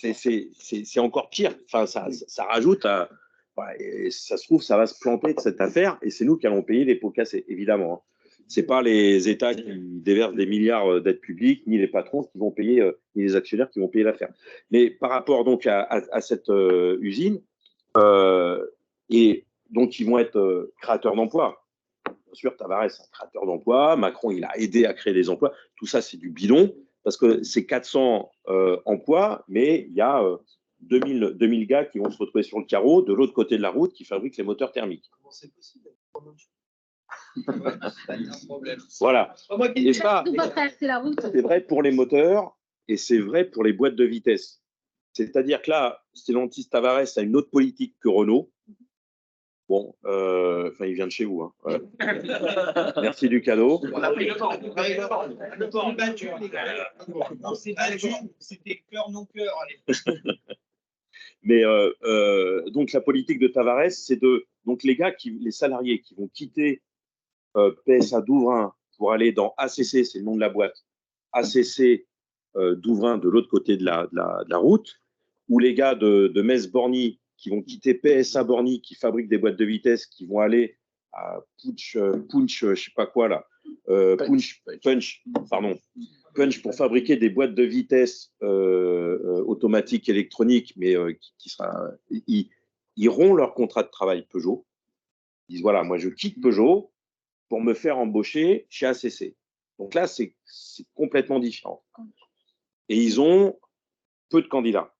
c'est encore pire. Enfin, ça rajoute à. Et ça se trouve, ça va se planter de cette affaire et c'est nous qui allons payer les pots cassés, évidemment. Ce n'est pas les États qui déversent des milliards d'aides publiques, ni les patrons qui vont payer, ni les actionnaires qui vont payer l'affaire. Mais par rapport donc à cette usine, et donc ils vont être créateurs d'emplois. Bien sûr, Tavares est un créateur d'emplois, Macron il a aidé à créer des emplois. Tout ça, c'est du bidon parce que c'est 400 emplois, mais il y a 2000 gars qui vont se retrouver sur le carreau de l'autre côté de la route qui fabriquent les moteurs thermiques. Comment c'est possible? Voilà. Et ça, c'est vrai pour les moteurs et c'est vrai pour les boîtes de vitesse. C'est-à-dire que là, Stellantis Tavares a une autre politique que Renault. Bon, enfin, il vient de chez vous. Hein. Merci du cadeau. On a pris le temps. Le temps battu, les gars. On s'est battu. C'était cœur, non cœur. Mais donc la politique de Tavares, c'est donc les salariés qui vont quitter PSA Douvrin pour aller dans ACC, c'est le nom de la boîte, ACC Douvrin de l'autre côté de la route, ou les gars de Metz-Borny qui vont quitter PSA Borny qui fabrique des boîtes de vitesse, qui vont aller à Punch, je sais pas quoi là, Punch pour fabriquer des boîtes de vitesse automatiques électroniques, mais ils rompt leur contrat de travail Peugeot. Ils disent voilà, moi je quitte Peugeot pour me faire embaucher chez ACC. Donc là, c'est complètement différent. Et ils ont peu de candidats.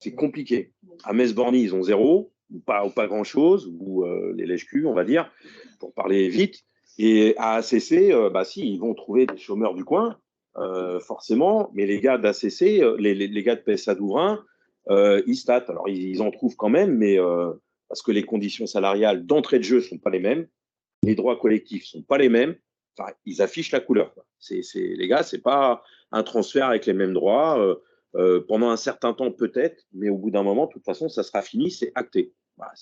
C'est compliqué. À Metz-Borny, ils ont 0, ou pas grand-chose, ou les lèche-culs, on va dire, pour parler vite. Et à ACC, si, ils vont trouver des chômeurs du coin, forcément, mais les gars d'ACC, les gars de PSA Douvrin, ils statent. Alors, ils en trouvent quand même, mais parce que les conditions salariales d'entrée de jeu ne sont pas les mêmes, les droits collectifs ne sont pas les mêmes, enfin, ils affichent la couleur. Les gars, ce n'est pas un transfert avec les mêmes droits. Pendant un certain temps, peut-être, mais au bout d'un moment, de toute façon, ça sera fini, c'est acté. Voilà,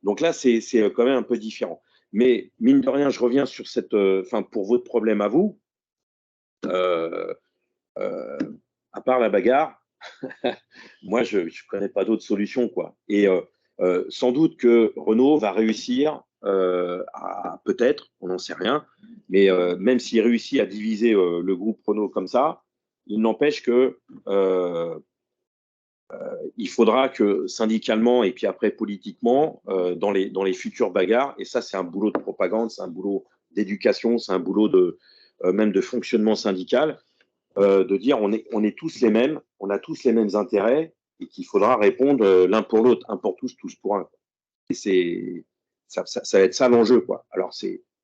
donc là, c'est quand même un peu différent. Mais mine de rien, je reviens sur pour votre problème à vous, à part la bagarre, moi, je ne connais pas d'autre solution, quoi. Et sans doute que Renault va réussir peut-être, on n'en sait rien, mais même s'il réussit à diviser le groupe Renault comme ça, il n'empêche que il faudra que syndicalement et puis après politiquement, dans les futures bagarres, et ça c'est un boulot de propagande, c'est un boulot d'éducation, c'est un boulot même de fonctionnement syndical, de dire on est tous les mêmes, on a tous les mêmes intérêts et qu'il faudra répondre l'un pour l'autre, un pour tous, tous pour un. Et ça va être ça l'enjeu, quoi. Alors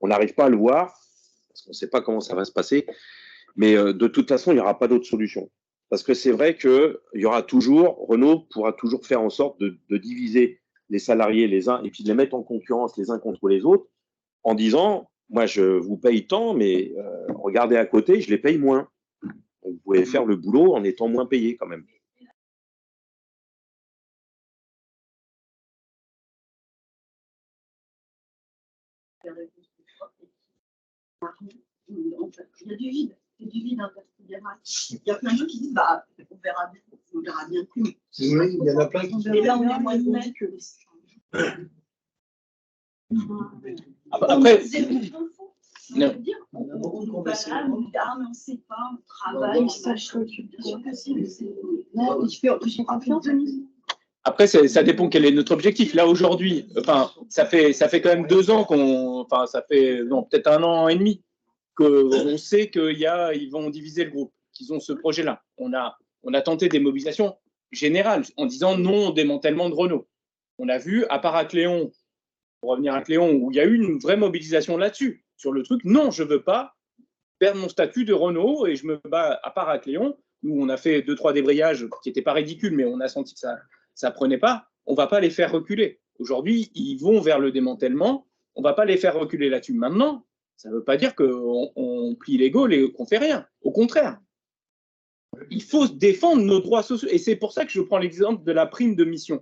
on n'arrive pas à le voir parce qu'on ne sait pas comment ça va se passer. Mais de toute façon, il n'y aura pas d'autre solution. Parce que c'est vrai que Renault pourra toujours faire en sorte de diviser les salariés les uns et puis de les mettre en concurrence les uns contre les autres en disant, moi je vous paye tant, mais regardez à côté, je les paye moins. Donc, vous pouvez faire le boulot en étant moins payé quand même. Il y a du vide. C'est du vide intersidéral. Il y a plein de gens qui disent on verra bien plus. Oui, il y en a plein qui Et là, on est moins de mai que Après, on nous balade, on dit mais on ne sait pas, on travaille, on sache. Bien sûr que si, mais c'est. Non, je suis confiante, Denise. Après, ça dépend quel est notre objectif. Là, aujourd'hui, ça fait quand même 2 ans ça fait peut-être 1 an et demi qu'on sait qu'ils vont diviser le groupe, qu'ils ont ce projet-là. On a tenté des mobilisations générales en disant non au démantèlement de Renault. On a vu, à part à Cléon, pour revenir à Cléon, où il y a eu une vraie mobilisation là-dessus, sur le truc, non, je ne veux pas perdre mon statut de Renault et je me bats, à part à Cléon, où on a fait 2-3 débrayages qui n'étaient pas ridicules, mais on a senti que ça prenait pas, on ne va pas les faire reculer. Aujourd'hui, ils vont vers le démantèlement, on ne va pas les faire reculer là-dessus. Maintenant, ça ne veut pas dire qu'on plie les gaules et qu'on ne fait rien. Au contraire. Il faut défendre nos droits sociaux. Et c'est pour ça que je prends l'exemple de la prime de mission.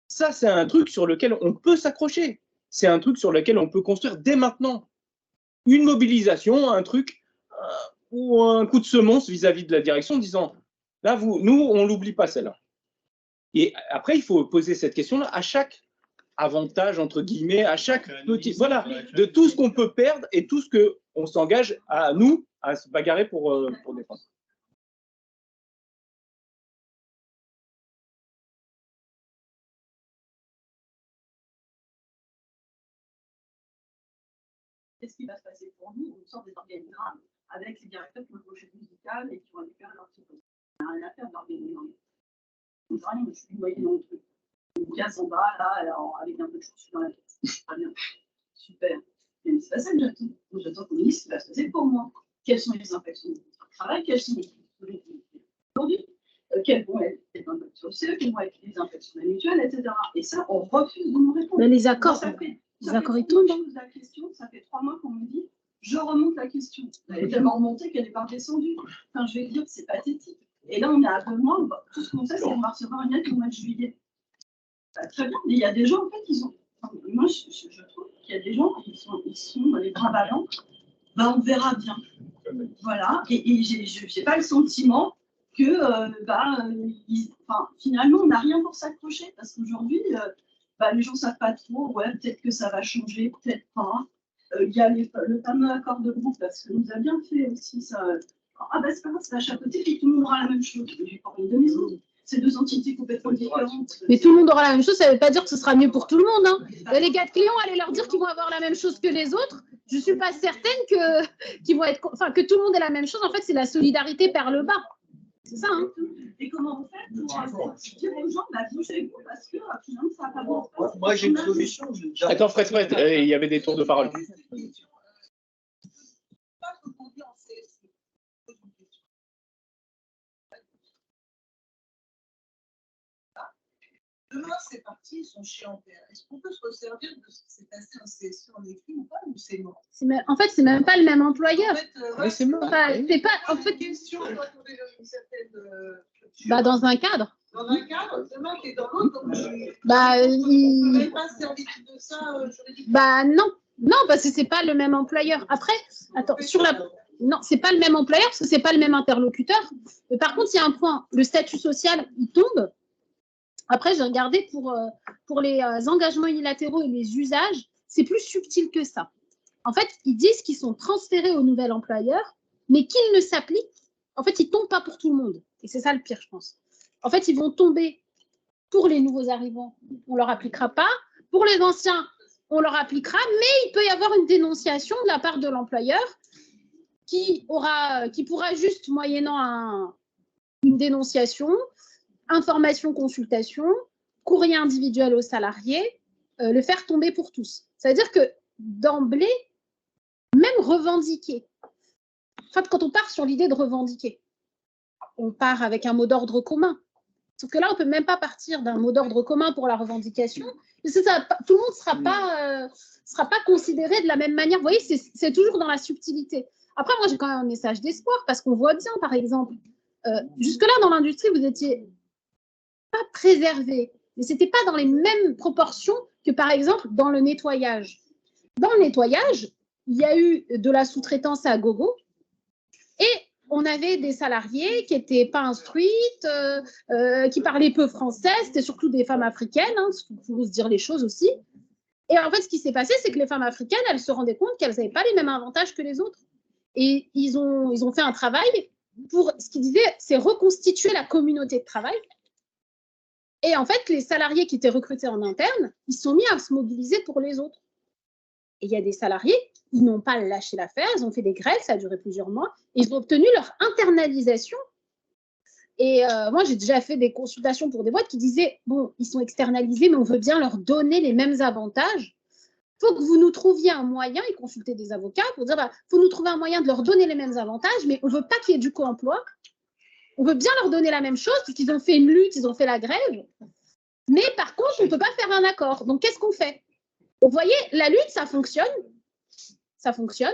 Ça, c'est un truc sur lequel on peut s'accrocher. C'est un truc sur lequel on peut construire dès maintenant. Une mobilisation, un truc ou un coup de semonce vis-à-vis de la direction en disant, là, nous, on ne l'oublie pas celle-là. Et après, il faut poser cette question-là à chaque avantage, entre guillemets, à chaque petit, voilà, de tout ce qu'on peut perdre et tout ce qu'on s'engage à nous à se bagarrer pour défendre. Qu'est-ce qui va se passer pour nous? On sort des organigrammes avec les directeurs qui ont approché musicales et qui vont récupérer leur petit poste. On n'a rien à faire de l'organigramme. Je suis noyée dans le truc. Une case en bas, là, alors, avec un peu de chaussures dans la tête. Très bien. Super. Mais c'est pas ça que j'attends. J'attends qu'on me dise ce qui va se passer pour moi. Quelles sont les infections du travail? Quelles sont les aujourd'hui? Quelles vont être les impacts sociaux? Quelles vont être les infections mutuelles, etc. Et ça, on refuse de nous répondre. Mais les accords, ils tombent. La question, ça fait 3 mois qu'on me dit, je remonte la question. Elle est tellement remontée qu'elle n'est pas redescendue. Enfin, je vais dire, c'est pathétique. Et là, on est à 2 mois, tout ce qu'on sait, c'est qu'on va recevoir une lettre au mois de juillet. Très bien, mais il y a des gens, en fait, ils ont. Enfin, moi, je trouve qu'il y a des gens, ils sont les bras ballants. Ben, on verra bien. Voilà. Et je n'ai pas le sentiment que, finalement, on n'a rien pour s'accrocher. Parce qu'aujourd'hui, les gens ne savent pas trop. Ouais, peut-être que ça va changer, peut-être pas. Il y a le fameux accord de groupe, parce que nous a bien fait aussi ça. C'est pas grave, ça va chapeauter, puis tout le monde aura la même chose. J'ai pas envie de maison. C'est 2 entités complètement différentes. Mais tout le monde aura la même chose, ça ne veut pas dire que ce sera mieux pour tout le monde. Hein. Les gars de clients, allez leur dire qu'ils vont avoir la même chose que les autres. Je ne suis pas certaine que tout le monde ait la même chose. En fait, c'est la solidarité par le bas. C'est ça. Hein. Et comment vous faites pour dire aux gens, bougez-vous, parce que finalement, ça va pas bon. Moi, j'ai une solution. Attends, Fred, il y avait des tours de parole. Demain, c'est parti, ils sont chez Ampère. Est-ce qu'on peut se resservir de ce qui s'est passé en CSE en écrit ou pas, ou c'est mort? En fait, c'est même pas le même employeur. C'est mort. C'est pas. En fait, question doit trouver une certaine. Dans un cadre. Dans un cadre, demain, qui est dans l'autre, donc il. Vous n'avez pas servi de ça juridiquement? Non, parce que c'est pas le même employeur. Après, attends, non, c'est pas le même employeur parce que c'est pas le même interlocuteur. Mais par contre, il y a un point, le statut social, il tombe. Après, j'ai regardé pour les engagements unilatéraux et les usages, c'est plus subtil que ça. En fait, ils disent qu'ils sont transférés au nouvel employeur, mais qu'ils ne s'appliquent. En fait, ils ne tombent pas pour tout le monde. Et c'est ça le pire, je pense. En fait, ils vont tomber pour les nouveaux arrivants. On ne leur appliquera pas. Pour les anciens, on leur appliquera, mais il peut y avoir une dénonciation de la part de l'employeur qui pourra juste, moyennant une dénonciation, information, consultation, courrier individuel aux salariés, le faire tomber pour tous. C'est-à-dire que d'emblée, même revendiquer. En fait, quand on part sur l'idée de revendiquer, on part avec un mot d'ordre commun. Sauf que là, on ne peut même pas partir d'un mot d'ordre commun pour la revendication. Tout le monde ne sera pas considéré de la même manière. Vous voyez, c'est toujours dans la subtilité. Après, moi, j'ai quand même un message d'espoir parce qu'on voit bien, par exemple, jusque-là, dans l'industrie, vous étiez pas préservé, mais ce n'était pas dans les mêmes proportions que, par exemple, dans le nettoyage. Dans le nettoyage, il y a eu de la sous-traitance à gogo et on avait des salariés qui n'étaient pas instruites, qui parlaient peu français, c'était surtout des femmes africaines, il faut se dire les choses aussi. Et en fait, ce qui s'est passé, c'est que les femmes africaines, elles se rendaient compte qu'elles n'avaient pas les mêmes avantages que les autres. Et ils ont fait un travail pour, ce qu'ils disaient, c'est reconstituer la communauté de travail. Et en fait, les salariés qui étaient recrutés en interne, ils sont mis à se mobiliser pour les autres. Et il y a des salariés, ils n'ont pas lâché l'affaire, ils ont fait des grèves, ça a duré plusieurs mois, et ils ont obtenu leur internalisation. Et moi, j'ai déjà fait des consultations pour des boîtes qui disaient, bon, ils sont externalisés, mais on veut bien leur donner les mêmes avantages. Il faut que vous nous trouviez un moyen, et consulter des avocats pour dire, il faut nous trouver un moyen de leur donner les mêmes avantages, mais on ne veut pas qu'il y ait du co-emploi. On veut bien leur donner la même chose, puisqu'ils ont fait une lutte, ils ont fait la grève. Mais par contre, on ne peut pas faire un accord. Donc, qu'est-ce qu'on fait? Vous voyez, la lutte, ça fonctionne. Ça fonctionne.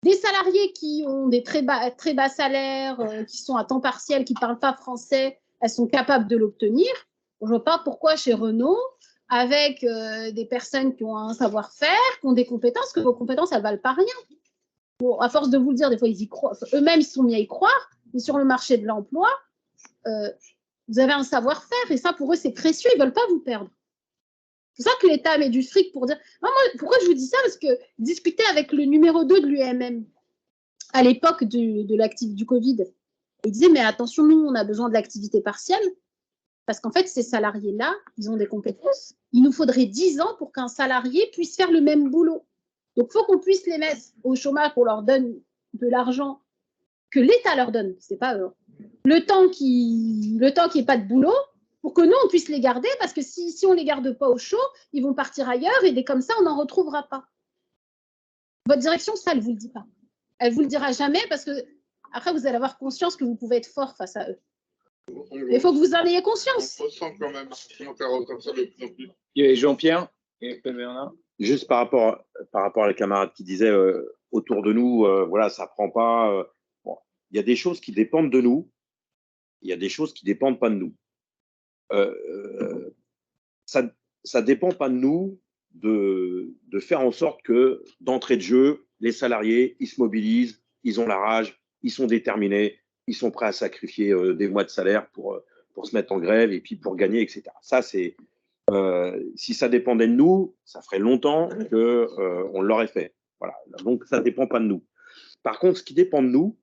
Des salariés qui ont des très bas salaires, qui sont à temps partiel, qui ne parlent pas français, elles sont capables de l'obtenir. Je ne vois pas pourquoi chez Renault, avec des personnes qui ont un savoir-faire, qui ont des compétences, que vos compétences, elles ne valent pas rien. Bon, à force de vous le dire, des fois, ils y croient. Eux-mêmes, ils sont mis à y croire. Mais sur le marché de l'emploi, Vous avez un savoir-faire et ça, pour eux, c'est précieux. Ils ne veulent pas vous perdre. C'est ça que l'État met du fric pour dire. Moi, pourquoi je vous dis ça? Parce que discuter avec le numéro 2 de l'UMM à l'époque du Covid, il disait, mais attention, nous, on a besoin de l'activité partielle parce qu'en fait, ces salariés-là, ils ont des compétences. Il nous faudrait 10 ans pour qu'un salarié puisse faire le même boulot. Donc, il faut qu'on puisse les mettre au chômage, qu'on leur donne de l'argent que l'État leur donne, c'est pas eux. Le temps qu'il n'y ait pas de boulot, pour que nous, on puisse les garder, parce que si on ne les garde pas au chaud, ils vont partir ailleurs et comme ça, on n'en retrouvera pas. Votre direction, ça, elle ne vous le dit pas. Elle ne vous le dira jamais parce que après, vous allez avoir conscience que vous pouvez être fort face à eux. Il faut que vous en ayez conscience. On ressent quand même un commentaire comme ça de plus en plus. Il y avait Jean-Pierre et Bernard. Juste par rapport à la camarade qui disait autour de nous, voilà, ça prend pas. Bon, il y a des choses qui dépendent de nous, il y a des choses qui dépendent pas de nous. Ça dépend pas de nous de faire en sorte que d'entrée de jeu, les salariés, ils se mobilisent, ils ont la rage, ils sont déterminés, ils sont prêts à sacrifier des mois de salaire pour se mettre en grève et puis pour gagner, etc. Ça, c'est si ça dépendait de nous, ça ferait longtemps qu'on l'aurait fait. Voilà. Donc, ça ne dépend pas de nous. Par contre, ce qui dépend de nous,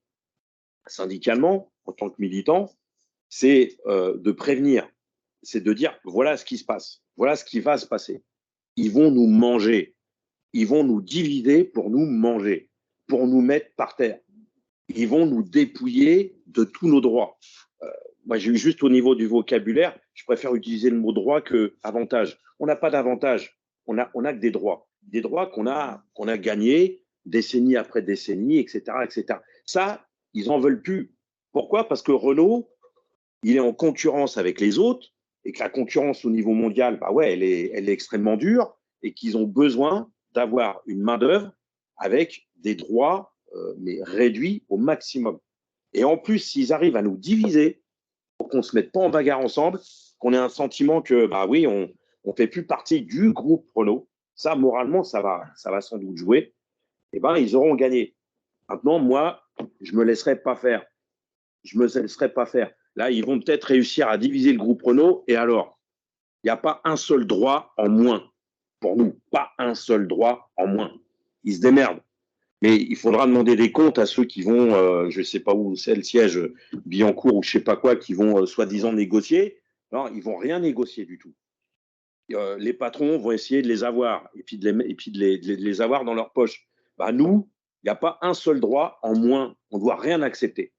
syndicalement, en tant que militants, c'est de prévenir, c'est de dire voilà ce qui se passe, voilà ce qui va se passer. Ils vont nous manger, ils vont nous diviser pour nous manger, pour nous mettre par terre. Ils vont nous dépouiller de tous nos droits. Moi, juste au niveau du vocabulaire, je préfère utiliser le mot droit que avantage. On n'a pas d'avantage, on a que des droits qu'on a gagnés décennie après décennie, etc., etc. Ça, ils en veulent plus. Pourquoi? Parce que Renault, il est en concurrence avec les autres et que la concurrence au niveau mondial, bah ouais, elle est extrêmement dure et qu'ils ont besoin d'avoir une main-d'œuvre avec des droits, mais réduits au maximum. Et en plus, s'ils arrivent à nous diviser, pour qu'on ne se mette pas en bagarre ensemble, qu'on ait un sentiment que, bah oui, on ne fait plus partie du groupe Renault, ça, moralement, ça va sans doute jouer, et ben, ils auront gagné. Maintenant, moi, je ne me laisserai pas faire. Je me laisserai pas faire. Là, ils vont peut-être réussir à diviser le groupe Renault, et alors, il n'y a pas un seul droit en moins pour nous, pas un seul droit en moins. Ils se démerdent. Mais il faudra demander des comptes à ceux qui vont, je ne sais pas où c'est le siège, Billancourt ou je ne sais pas quoi, qui vont soi-disant négocier. Non, ils ne vont rien négocier du tout. Les patrons vont essayer de les avoir et puis de les avoir dans leur poche. Bah, nous, il n'y a pas un seul droit en moins. On ne doit rien accepter.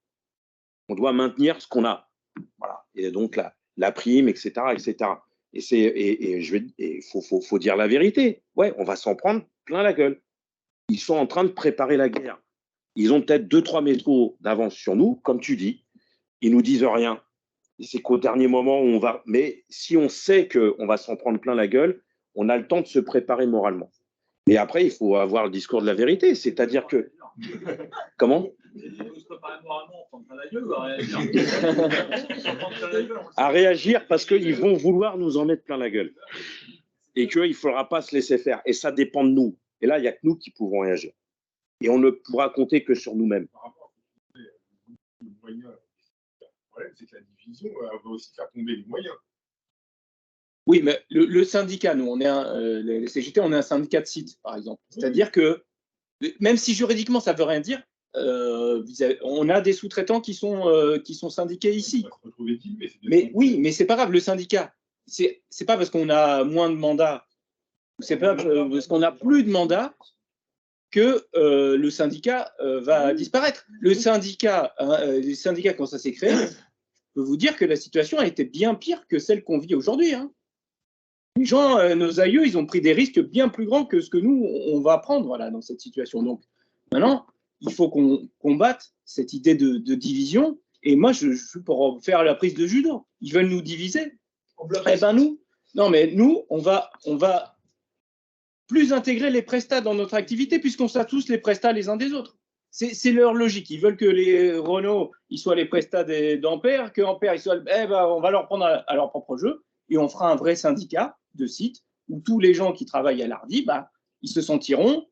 On doit maintenir ce qu'on a. Voilà. Et donc la prime, etc., etc. Et il faut dire la vérité. Ouais, on va s'en prendre plein la gueule. Ils sont en train de préparer la guerre. Ils ont peut-être 2-3 métros d'avance sur nous, comme tu dis. Ils nous disent rien. C'est qu'au dernier moment, on va. Mais si on sait qu'on va s'en prendre plein la gueule, on a le temps de se préparer moralement. Et après, il faut avoir le discours de la vérité. C'est-à-dire que. Comment? À réagir parce qu'ils vont vouloir nous en mettre plein la gueule. Et qu'il ne faudra pas se laisser faire. Et ça dépend de nous. Et là, il n'y a que nous qui pouvons réagir. Et on ne pourra compter que sur nous-mêmes. Le problème, c'est que la division va aussi faire tomber les moyens. Oui, mais le syndicat, nous, les CGT, on est un syndicat de site, par exemple. C'est-à-dire que, même si juridiquement, ça ne veut rien dire, on a des sous-traitants qui sont syndiqués ici. Mais oui, mais ce n'est pas grave, le syndicat, c'est pas parce qu'on a moins de mandats, c'est pas parce qu'on n'a plus de mandats que le syndicat va disparaître. Les syndicats, quand ça s'est créé, je peux vous dire que la situation a été bien pire que celle qu'on vit aujourd'hui. Hein. Les gens, nos aïeux, ils ont pris des risques bien plus grands que ce que nous, on va prendre voilà, dans cette situation. Donc maintenant, il faut qu'on combatte cette idée de division. Et moi, je suis pour faire la prise de judo. Ils veulent nous diviser. Eh ben nous, on va plus intégrer les prestats dans notre activité puisqu'on sait tous les prestats les uns des autres. C'est leur logique. Ils veulent que les Renault ils soient les prestats d'Ampère, que Ampère ils soient. On va leur prendre à leur propre jeu et on fera un vrai syndicat de site où tous les gens qui travaillent à l'Hardy, ils se sentiront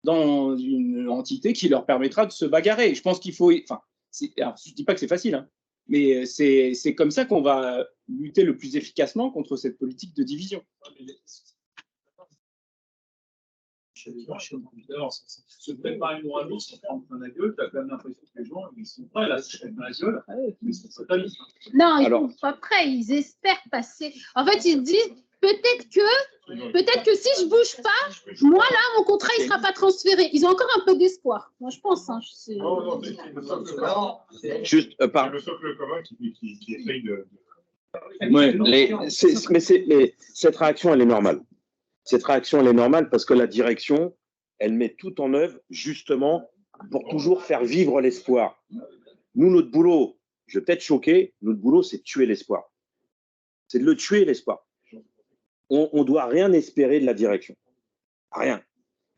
dans une entité qui leur permettra de se bagarrer. Je pense qu'il faut. Enfin, je ne dis pas que c'est facile, hein, Mais c'est comme ça qu'on va lutter le plus efficacement contre cette politique de division. Se préparer une rallonge sans prendre plein la gueule, tu as quand même l'impression que les gens ils sont prêts à se prendre plein la gueule, mais ils sont fatalistes. Non, ils sont pas prêts, ils espèrent passer. En fait, ils se disent peut-être que si je bouge pas, moi là, mon contrat il sera pas transféré. Ils ont encore un peu d'espoir. Moi, je pense. Hein, Non, c'est Juste par. le socle commun qui essaye de. Ouais, mais cette réaction, elle est normale. Cette réaction, elle est normale parce que la direction, elle met tout en œuvre justement pour toujours faire vivre l'espoir. Nous, notre boulot, je vais peut-être choquer, notre boulot, c'est de tuer l'espoir. C'est de le tuer, l'espoir. On ne doit rien espérer de la direction. Rien.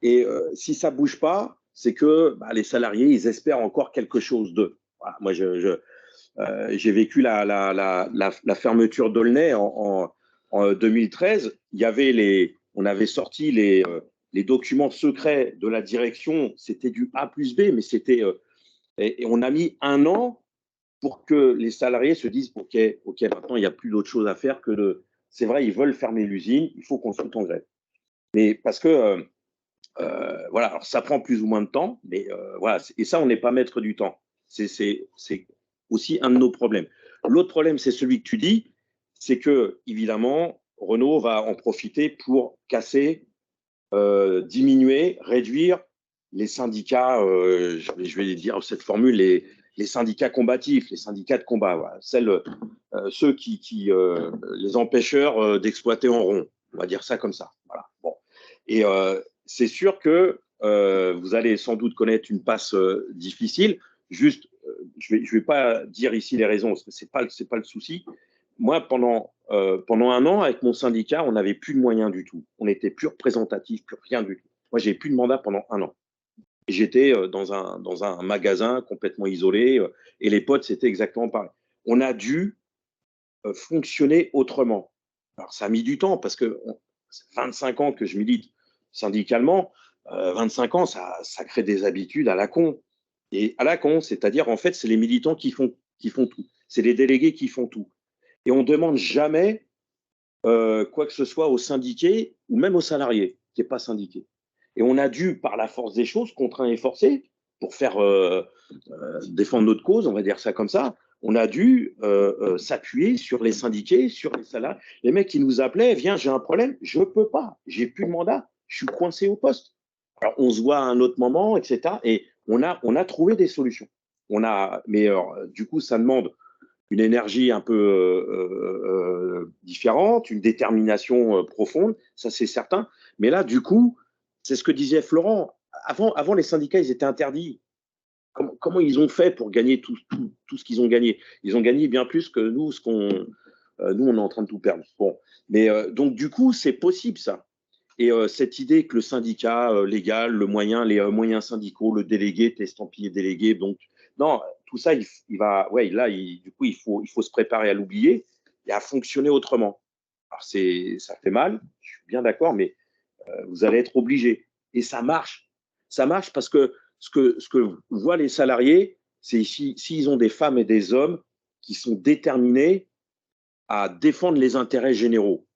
Et si ça ne bouge pas, c'est que les salariés, ils espèrent encore quelque chose d'eux. Voilà. Moi, j'ai vécu la fermeture d'Aulnay en 2013. Il y avait on avait sorti les documents secrets de la direction. C'était du A+B, mais c'était et on a mis 1 an pour que les salariés se disent ok, maintenant il n'y a plus d'autre chose à faire que de. C'est vrai, ils veulent fermer l'usine, il faut qu'on se foute en grève. Mais parce que voilà, alors ça prend plus ou moins de temps, mais voilà, et ça on n'est pas maître du temps. C'est aussi un de nos problèmes. L'autre problème, c'est celui que tu dis, c'est que évidemment Renault va en profiter pour casser, diminuer, réduire les syndicats. Je vais dire cette formule, les syndicats combatifs, les syndicats de combat, voilà, ceux qui les empêcheurs d'exploiter en rond. On va dire ça comme ça. Voilà. Bon. Et c'est sûr que vous allez sans doute connaître une passe difficile. Juste, je vais pas dire ici les raisons, parce que c'est pas le souci. Moi, pendant 1 an, avec mon syndicat, on n'avait plus de moyens du tout. On n'était plus représentatif, plus rien du tout. Moi, j'ai plus de mandat pendant 1 an. J'étais dans un magasin complètement isolé, et les potes, c'était exactement pareil. On a dû fonctionner autrement. Alors, ça a mis du temps, parce que 25 ans que je milite syndicalement, 25 ans, ça crée des habitudes à la con. Et à la con, c'est-à-dire, en fait, c'est les militants qui font tout. C'est les délégués qui font tout. Et on ne demande jamais quoi que ce soit aux syndiqués ou même aux salariés qui n'est pas syndiqué. Et on a dû, par la force des choses, contraints et forcés, pour faire défendre notre cause, on va dire ça comme ça, on a dû s'appuyer sur les syndiqués, sur les salariés. Les mecs qui nous appelaient, viens, j'ai un problème, je ne peux pas, j'ai plus de mandat, je suis coincé au poste. Alors, on se voit à un autre moment, etc. Et on a trouvé des solutions. Mais du coup, ça demande une énergie un peu différente, une détermination profonde, ça c'est certain. Mais là, du coup, c'est ce que disait Florent. Avant, les syndicats, ils étaient interdits. Comment ils ont fait pour gagner tout ce qu'ils ont gagné? Ils ont gagné bien plus que nous, nous, on est en train de tout perdre. Bon. Mais donc, du coup, c'est possible, ça. Et cette idée que le syndicat légal, les moyens syndicaux, le délégué, t'es estampillé délégué, donc non, tout ça, du coup, il faut se préparer à l'oublier et à fonctionner autrement. Alors ça fait mal, je suis bien d'accord, mais vous allez être obligé. Et ça marche parce que ce que voient les salariés, c'est s'ils ont des femmes et des hommes qui sont déterminés à défendre les intérêts généraux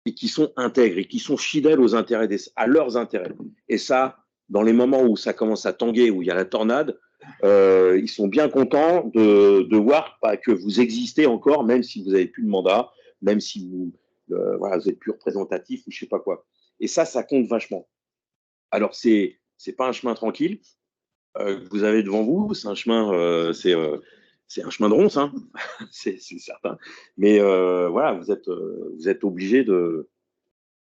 et qui sont intègres et qui sont fidèles à leurs intérêts. Et ça, dans les moments où ça commence à tanguer, où il y a la tornade, ils sont bien contents de voir que vous existez encore, même si vous n'avez plus de mandat, même si vous êtes plus représentatif ou je ne sais pas quoi. Et ça compte vachement. Alors, c'est pas un chemin tranquille que vous avez devant vous, c'est un chemin, c'est un chemin de ronce, hein. C'est certain. Mais voilà, vous êtes obligé de.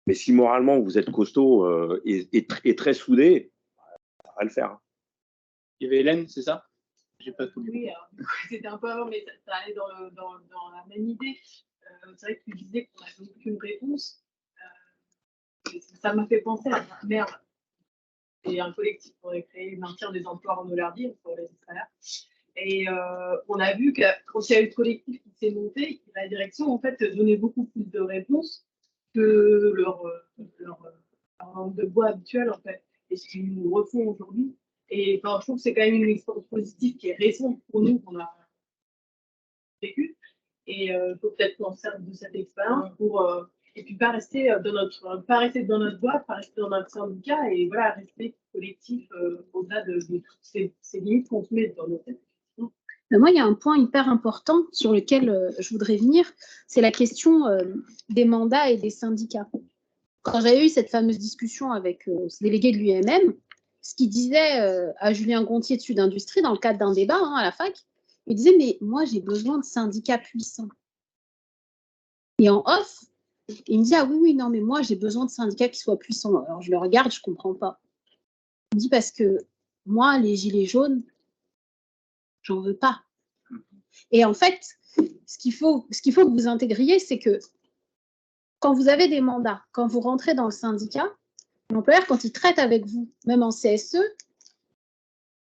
Mais si moralement vous êtes costaud et très soudé, ça va le faire. Hein. Il y avait Hélène, c'est ça? J'ai pas tout. Oui, c'était un peu avant, mais ça allait dans la même idée. C'est vrai que tu disais qu'on n'avait aucune réponse. Ça m'a fait penser à merde. Et un collectif pour créer maintien des emplois Renault-Lardy pour les salaires. Et on a vu que quand il y a eu le collectif qui s'est monté, la direction en fait donnait beaucoup plus de réponses que leur langue de bois habituel en fait. Et ce qu'ils nous refont aujourd'hui. Et enfin, je trouve que c'est quand même une expérience positive qui est récente pour nous. vécu. Et il faut peut-être qu'on serve de cette expérience pour et puis pas rester dans notre boîte, pas rester dans notre syndicat et voilà rester collectif au-delà de toutes ces limites qu'on se met dans nos têtes. Moi, il y a un point hyper important sur lequel je voudrais venir, c'est la question des mandats et des syndicats. Quand j'avais eu cette fameuse discussion avec ce délégué de l'UMM, ce qu'il disait à Julien Gontier de Sud Industrie dans le cadre d'un débat à la fac, il disait « mais moi, j'ai besoin de syndicats puissants ». Et en off, il me dit « ah oui, non, mais moi, j'ai besoin de syndicats qui soient puissants ». Alors, je le regarde, je ne comprends pas. Il me dit « parce que moi, les gilets jaunes, j'en veux pas ». Et en fait, ce qu'il faut que vous intégriez, c'est que quand vous avez des mandats, quand vous rentrez dans le syndicat, l'employeur, quand il traite avec vous, même en CSE,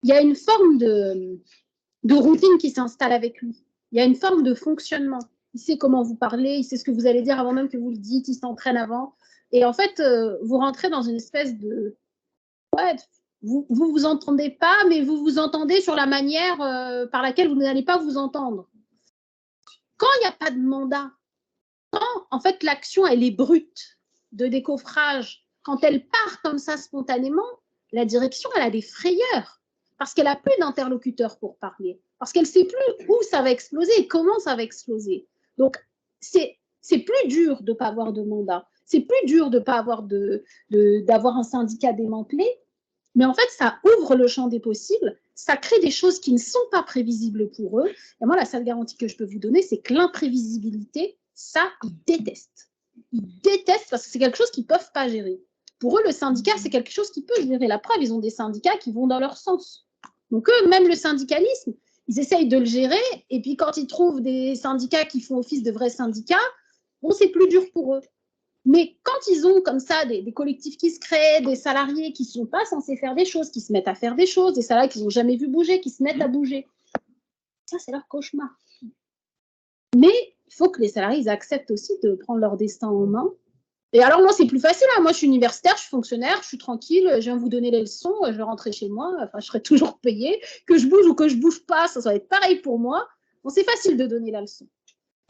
il y a une forme de routine qui s'installe avec lui. Il y a une forme de fonctionnement. Il sait comment vous parlez, il sait ce que vous allez dire avant même que vous le dites, il s'entraîne avant. Et en fait, vous rentrez dans une espèce de... Ouais, vous entendez pas, mais vous vous entendez sur la manière par laquelle vous n'allez pas vous entendre. Quand il n'y a pas de mandat, quand en fait l'action elle est brute de décoffrage, quand elle part comme ça spontanément, la direction elle a des frayeurs parce qu'elle n'a plus d'interlocuteur pour parler, parce qu'elle ne sait plus où ça va exploser et comment ça va exploser. Donc c'est plus dur de ne pas avoir de mandat, c'est plus dur de ne pas avoir d'avoir un syndicat démantelé. Mais en fait, ça ouvre le champ des possibles, ça crée des choses qui ne sont pas prévisibles pour eux. Et moi, la seule garantie que je peux vous donner, c'est que l'imprévisibilité, ça, ils détestent. Ils détestent parce que c'est quelque chose qu'ils ne peuvent pas gérer. Pour eux, le syndicat, c'est quelque chose qu'ils peuvent gérer. La preuve, ils ont des syndicats qui vont dans leur sens. Donc eux, même le syndicalisme, ils essayent de le gérer. Et puis quand ils trouvent des syndicats qui font office de vrais syndicats, bon, c'est plus dur pour eux. Mais quand ils ont comme ça des collectifs qui se créent, des salariés qui ne sont pas censés faire des choses, qui se mettent à faire des choses, des salariés qu'ils n'ont jamais vu bouger, qui se mettent à bouger, ça, c'est leur cauchemar. Mais il faut que les salariés ils acceptent aussi de prendre leur destin en main. Et alors, moi, c'est plus facile. Hein. Moi, je suis universitaire, je suis fonctionnaire, je suis tranquille, je viens vous donner les leçons, je vais rentrer chez moi, enfin, je serai toujours payée. Que je bouge ou que je ne bouge pas, ça va être pareil pour moi. Bon, c'est facile de donner la leçon.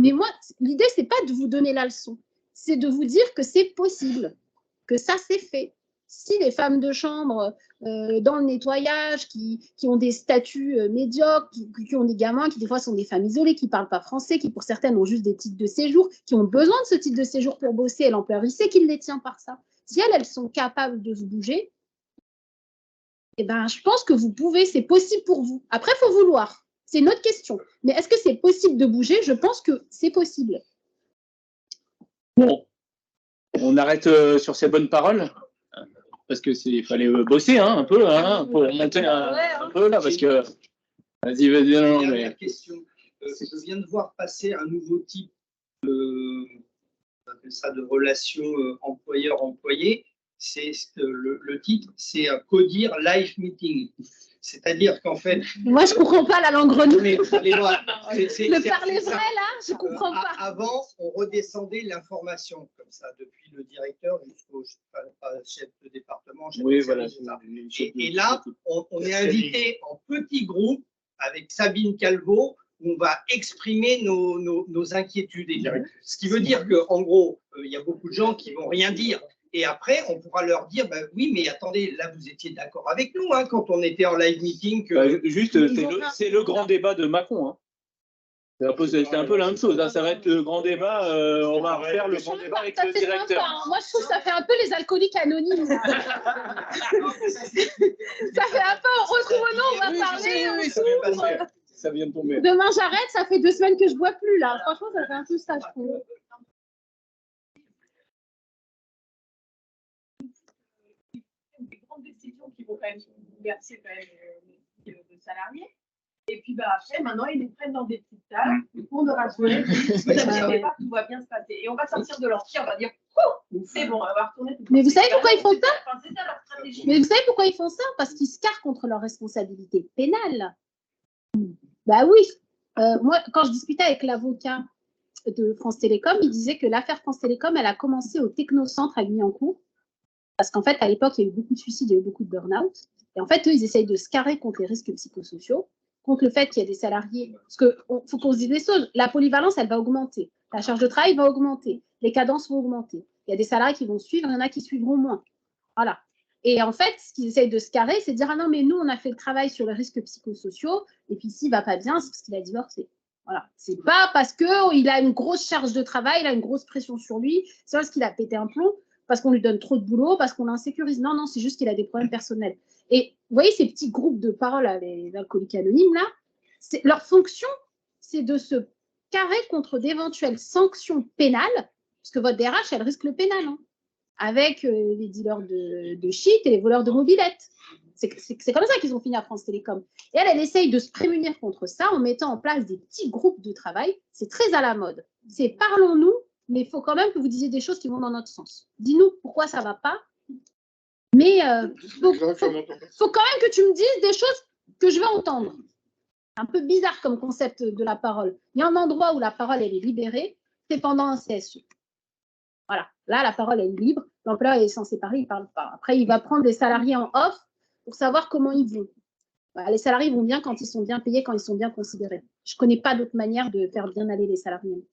Mais moi, l'idée, ce n'est pas de vous donner la leçon. C'est de vous dire que c'est possible, que ça s'est fait. Si les femmes de chambre dans le nettoyage, qui ont des statuts médiocres, qui ont des gamins qui des fois sont des femmes isolées, qui ne parlent pas français, qui pour certaines ont juste des titres de séjour, qui ont besoin de ce titre de séjour pour bosser, et l'employeur il sait qu'il les tient par ça. Si elles sont capables de se bouger, eh ben, je pense que vous pouvez, c'est possible pour vous. Après, il faut vouloir. C'est une autre question. Mais est-ce que c'est possible de bouger? Je pense que c'est possible. Bon, on arrête sur ces bonnes paroles, parce que fallait bosser un peu, pour monter un peu là, parce que... Vas-y, non, mais... Dernière question. Je viens de voir passer un nouveau type on appelle ça de relation employeur-employé. C'est le titre, c'est CODIR Live Meeting. C'est-à-dire qu'en fait... Moi, je ne comprends pas la langue renouvelée. Le parler vrai, là, je ne comprends pas. Avant, on redescendait l'information comme ça, depuis le directeur jusqu'au chef de département. Oui, voilà. Et là, on est invité en petit groupe avec Sabine Calvo, où on va exprimer nos inquiétudes. Ce qui veut dire qu'en gros, il y a beaucoup de gens qui ne vont rien dire. Et après, on pourra leur dire, bah, oui, mais attendez, là, vous étiez d'accord avec nous quand on était en live meeting. Juste, c'est le grand débat de Macron. Hein. C'est un peu la même chose. Hein. Ça va être le grand débat. On va refaire le grand débat avec le directeur. Sympa, hein. Moi, je trouve que ça fait un peu les alcooliques anonymes. Ça fait un peu, retrouvons-nous, on va parler. Ça vient de tomber. Demain, j'arrête. Ça fait 2 semaines que je ne bois plus, là. Franchement, ça fait un peu ça, je trouve. Des grandes décisions qui vont quand même bouleverser de salariés. Et puis après, maintenant, ils les prennent dans des petites tables pour nous rassurer. Vous n'inquiétez pas, tout va bien se passer. Et on va sortir de leur tir, on va dire c'est bon, on va retourner. Mais vous savez pourquoi ils font ça? Enfin, c'est ça leur stratégie. Mais vous savez pourquoi ils font ça? Parce qu'ils se carrent contre leur responsabilité pénale. Bah oui. Moi, quand je discutais avec l'avocat de France Télécom, il disait que l'affaire France Télécom, elle a commencé au Technocentre à Guyancourt. Parce qu'en fait, à l'époque, il y a eu beaucoup de suicides, il y a eu beaucoup de burn-out. Et en fait, eux, ils essayent de se carrer contre les risques psychosociaux. contre le fait qu'il y ait des salariés. Parce qu'il faut qu'on se dise les choses. La polyvalence, elle va augmenter. La charge de travail va augmenter. Les cadences vont augmenter. Il y a des salariés qui vont suivre, il y en a qui suivront moins. Voilà. Et en fait, ce qu'ils essayent de se carrer, c'est de dire, ah non, mais nous, on a fait le travail sur les risques psychosociaux, et puis s'il ne va pas bien, c'est parce qu'il a divorcé. Voilà. C'est pas parce qu'il a une grosse charge de travail, il a une grosse pression sur lui, c'est parce qu'il a pété un plomb, parce qu'on lui donne trop de boulot, parce qu'on l'insécurise. Non, non, c'est juste qu'il a des problèmes personnels. Et vous voyez, ces petits groupes de parole, les alcooliques anonymes, là, leur fonction, c'est de se carrer contre d'éventuelles sanctions pénales, parce que votre DRH, elle risque le pénal, hein, avec les dealers de shit et les voleurs de mobylettes. C'est comme ça qu'ils ont fini à France Télécom. Et elle essaye de se prémunir contre ça en mettant en place des petits groupes de travail. C'est très à la mode. C'est parlons-nous, mais il faut quand même que vous disiez des choses qui vont dans notre sens. Dis-nous pourquoi ça ne va pas. Mais faut quand même que tu me dises des choses que je vais entendre. Un peu bizarre comme concept de la parole. Il y a un endroit où la parole elle est libérée, c'est pendant un CSE. Voilà, là la parole est libre, l'employeur est censé parler, il ne parle pas. Après, il va prendre des salariés en off pour savoir comment ils vont. Voilà, les salariés vont bien quand ils sont bien payés, quand ils sont bien considérés. Je ne connais pas d'autre manière de faire bien aller les salariés.